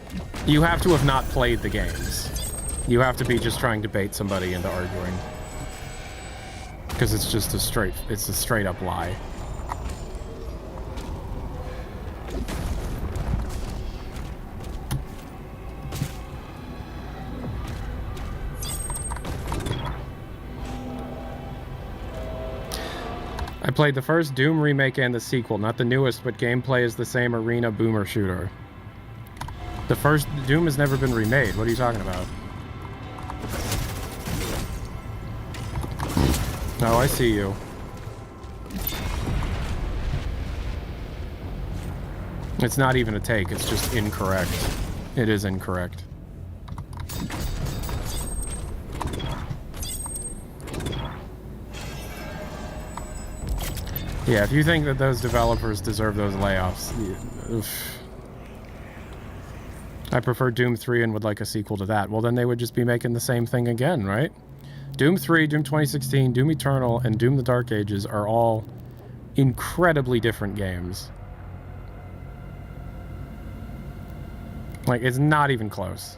You have to have not played the games. You have to be just trying to bait somebody into arguing. Because it's just a straight up lie. I played the first Doom remake and the sequel, not the newest, but gameplay is the same arena boomer shooter. The first Doom has never been remade. What are you talking about? Oh, I see you. It's not even a take, it's just incorrect. It is incorrect. Yeah, if you think that those developers deserve those layoffs, oof. I prefer Doom 3 and would like a sequel to that. Well, then they would just be making the same thing again, right? Doom 3, Doom 2016, Doom Eternal, and Doom the Dark Ages are all incredibly different games. Like, it's not even close.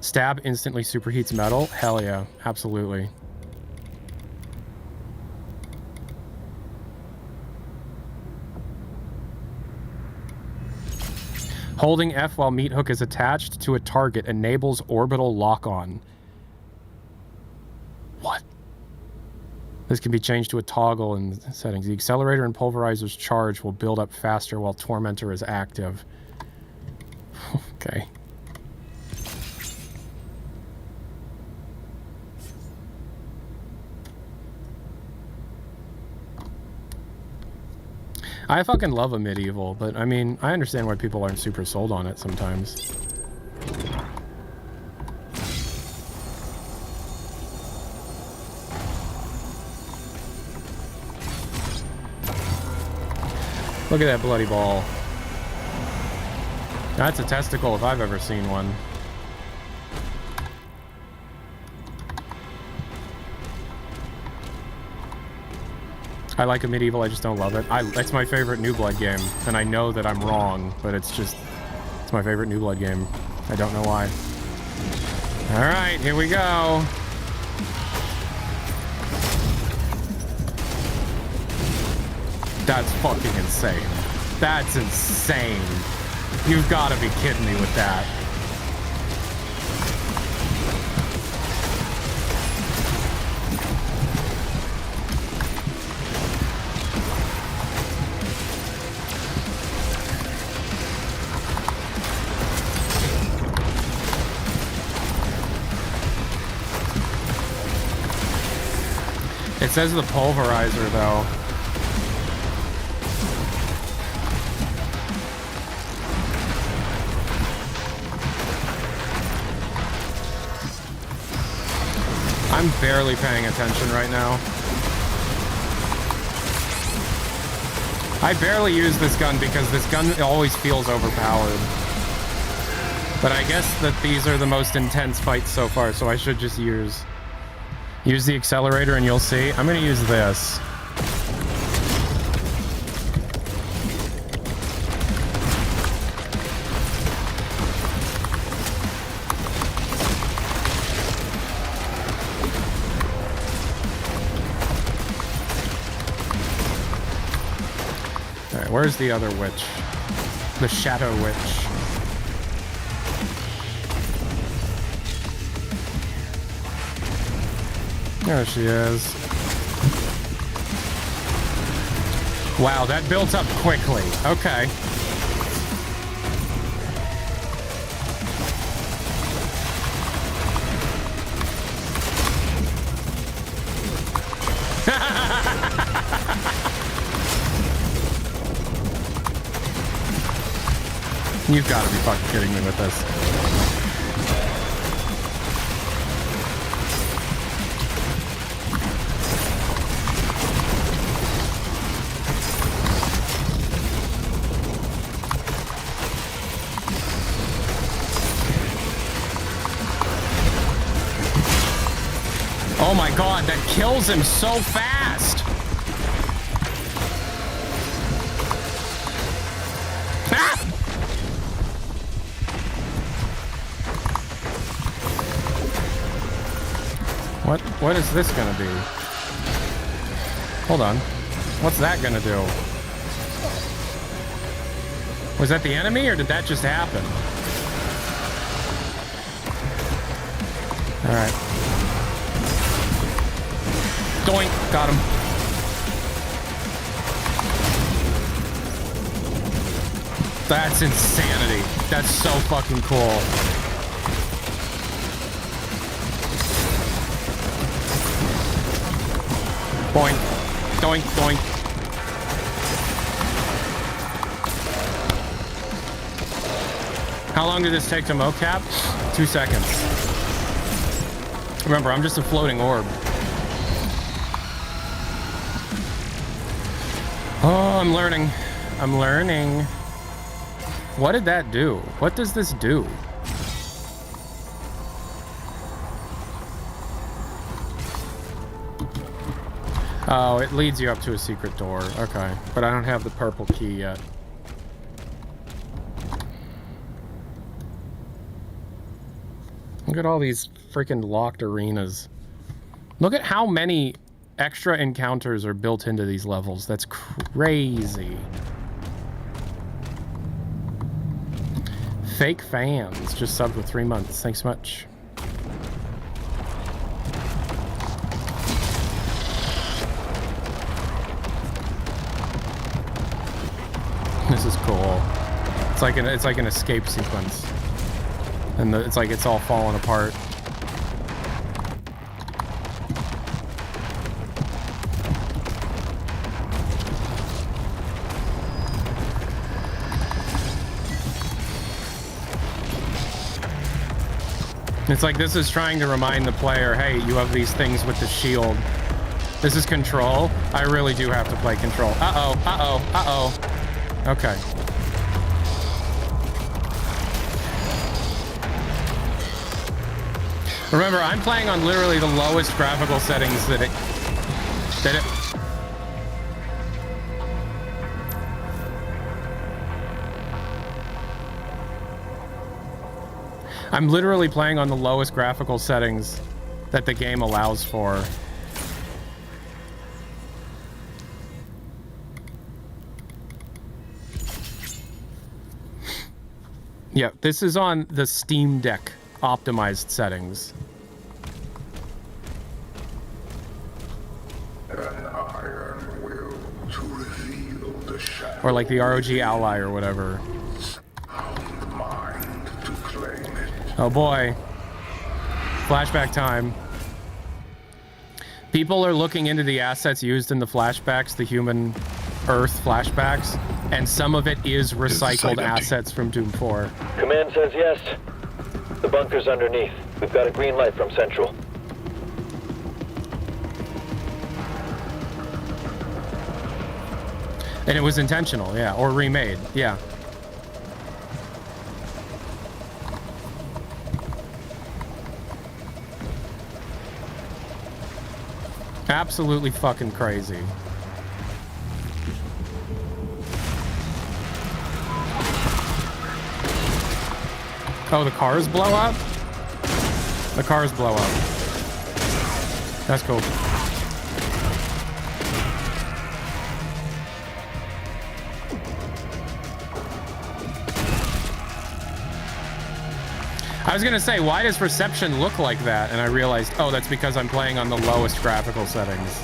Stab instantly superheats metal? Hell yeah, absolutely. Holding F while meat hook is attached to a target enables orbital lock-on. What? This can be changed to a toggle in settings. The accelerator and pulverizer's charge will build up faster while Tormentor is active. Okay. I fucking love a medieval, but I mean, I understand why people aren't super sold on it sometimes. Look at that bloody ball. That's a testicle if I've ever seen one. I like a medieval, I just don't love it. It's my favorite New Blood game, and I know that I'm wrong, but it's my favorite New Blood game. I don't know why. Alright, here we go. That's fucking insane. That's insane. You've got to be kidding me with that. It says the pulverizer, though. I'm barely paying attention right now. I barely use this gun because this gun always feels overpowered. But I guess that these are the most intense fights so far, so I should just use the accelerator and you'll see. I'm gonna use this. Alright, where's the other witch? The Shadow Witch. There she is. Wow, that built up quickly. Okay. You've got to be fucking kidding me with this. Oh my god, that kills him so fast! Ah! What is this gonna be? Hold on. What's that gonna do? Was that the enemy, or did that just happen? Alright. Doink! Got him. That's insanity. That's so fucking cool. Boink. Doink, doink. How long did this take to mocap? 2 seconds. Remember, I'm just a floating orb. Oh, I'm learning. I'm learning. What did that do? What does this do? Oh, it leads you up to a secret door. Okay. But I don't have the purple key yet. Look at all these freaking locked arenas. Look at how many extra encounters are built into these levels. That's crazy. Fake fans just subbed with 3 months. Thanks so much. This is cool. It's like an escape sequence, and it's like it's all falling apart. It's like this is trying to remind the player, hey, you have these things with the shield. This is control. I really do have to play control. Uh-oh, uh-oh, uh-oh. Okay. Remember, I'm playing on literally the lowest graphical settings that it... I'm literally playing on the lowest graphical settings that the game allows for. Yeah, this is on the Steam Deck optimized settings. An iron will to reveal the shadow. Or like the ROG Ally or whatever. Mind to claim it. Oh boy. Flashback time. People are looking into the assets used in the flashbacks, the human Earth flashbacks, and some of it is recycled assets from Doom 4. Command says yes. The bunker's underneath. We've got a green light from Central. And it was intentional, yeah, or remade, yeah. Absolutely fucking crazy. Oh, the cars blow up? The cars blow up. That's cool. I was gonna say, why does reception look like that? And I realized, oh, that's because I'm playing on the lowest graphical settings.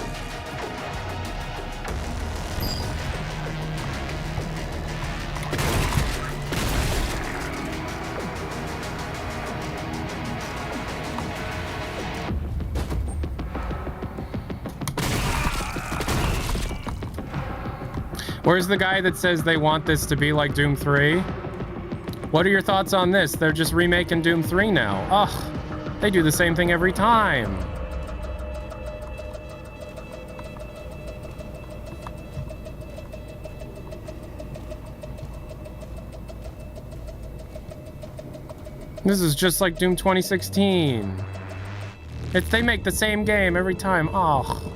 Where's the guy that says they want this to be like Doom 3? What are your thoughts on this? They're just remaking Doom 3 now. Ugh, they do the same thing every time. This is just like Doom 2016. They make the same game every time. Ugh.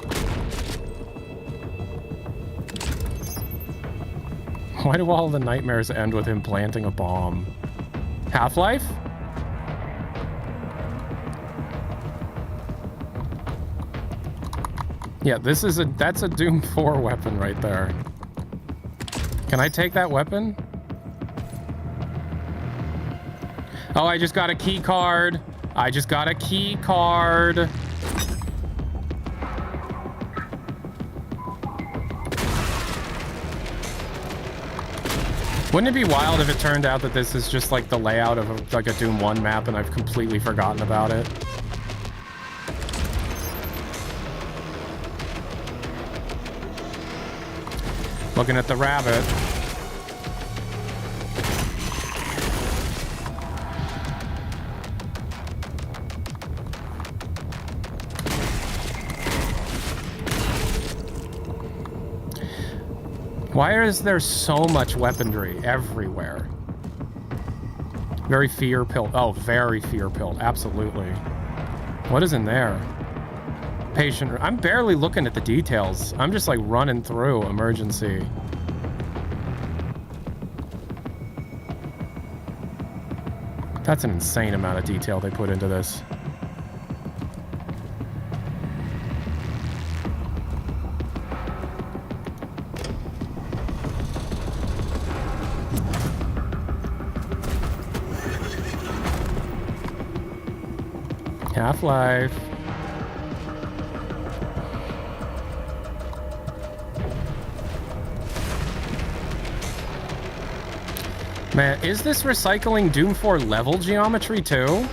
Why do all the nightmares end with him planting a bomb? Half-Life? Yeah, that's a Doom 4 weapon right there. Can I take that weapon? Oh, I just got a key card. I just got a key card. Wouldn't it be wild if it turned out that this is just like the layout of like a Doom 1 map and I've completely forgotten about it? Looking at the rabbit. Why is there so much weaponry everywhere? Very fear-pilled. Oh, very fear-pilled. Absolutely. What is in there? Patient. I'm barely looking at the details. I'm just like running through emergency. That's an insane amount of detail they put into this. Half-Life. Man, is this recycling Doom 4 level geometry too?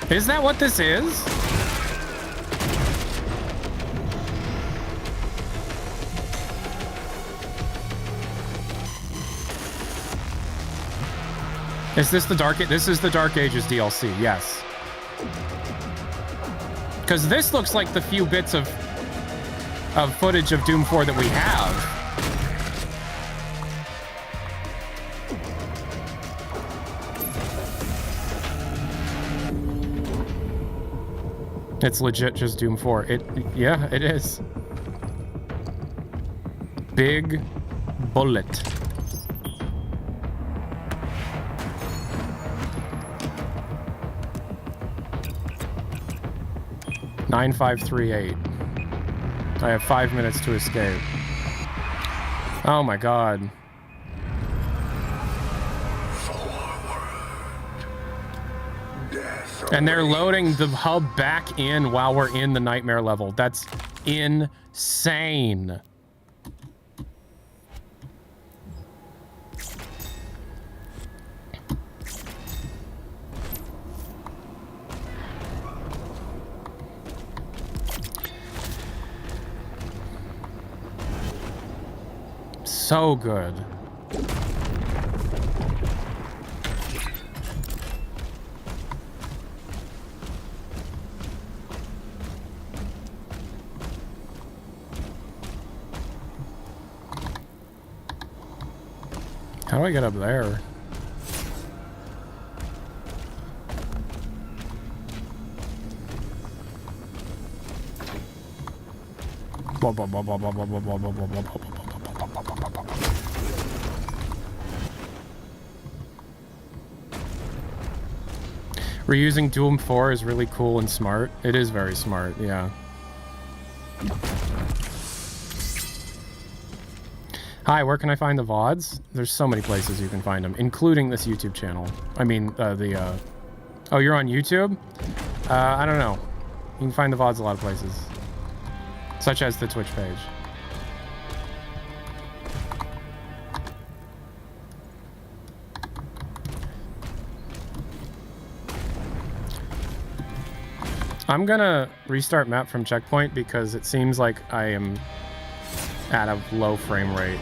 Is that what this is? Is this the Dark... This is the Dark Ages DLC, yes. Because this looks like the few bits of footage of Doom 4 that we have. It's legit just Doom 4. Yeah, it is. Big bullet. $9538. I have 5 minutes to escape. Oh my god. And they're loading the hub back in while we're in the nightmare level. That's insane. So good. How do I get up there? Reusing Doom 4 is really cool and smart. It is very smart, yeah. Hi, where can I find the VODs? There's so many places you can find them, including this YouTube channel. I mean, Oh, you're on YouTube? I don't know. You can find the VODs a lot of places. Such as the Twitch page. I'm gonna restart map from checkpoint because it seems like I am at a low frame rate.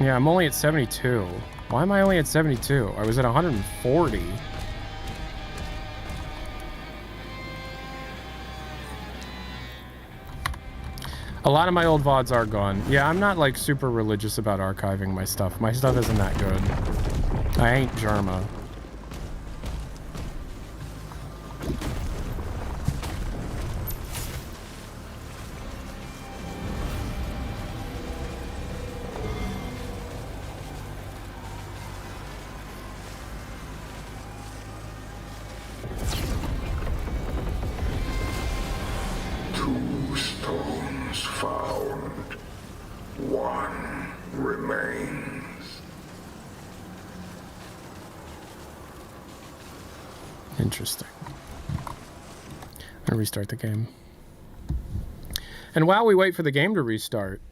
Yeah, I'm only at 72. Why am I only at 72? I was at 140. A lot of my old VODs are gone. Yeah, I'm not like super religious about archiving my stuff. My stuff isn't that good. I ain't Jerma. Two stones found. One remains. Interesting. I'm gonna restart the game. And while we wait for the game to restart,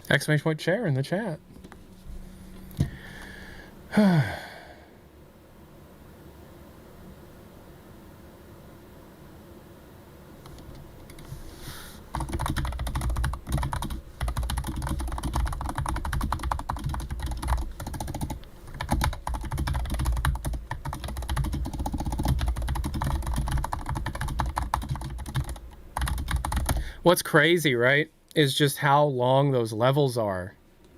exclamation point share in the chat. What's crazy, right, is just how long those levels are.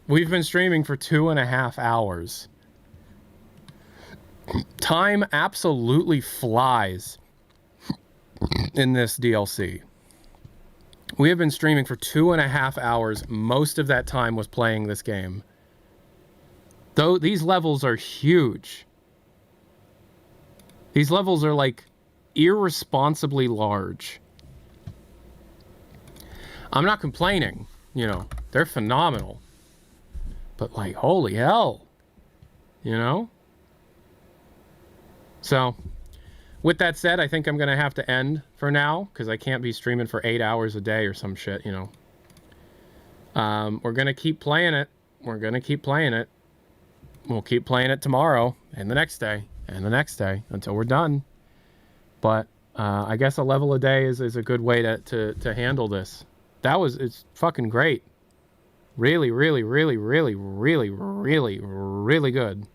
We've been streaming for 2.5 hours. Time absolutely flies in this DLC. We have been streaming for 2.5 hours. Most of that time was playing this game. Though these levels are huge. These levels are like irresponsibly large. I'm not complaining, you know, they're phenomenal. But like, holy hell, you know? So, with that said, I think I'm going to have to end for now because I can't be streaming for 8 hours a day or some shit, you know. We're going to keep playing it. We're going to keep playing it. We'll keep playing it tomorrow and the next day and the next day until we're done. But I guess a level a day is a good way to handle this. It's fucking great. Really, really, really, really, really, really, really good.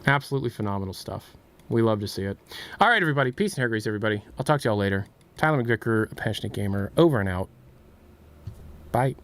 Absolutely phenomenal stuff. We love to see it. All right, everybody. Peace and hair grease, everybody. I'll talk to y'all later. Tyler McVicker, a passionate gamer, over and out. Bye.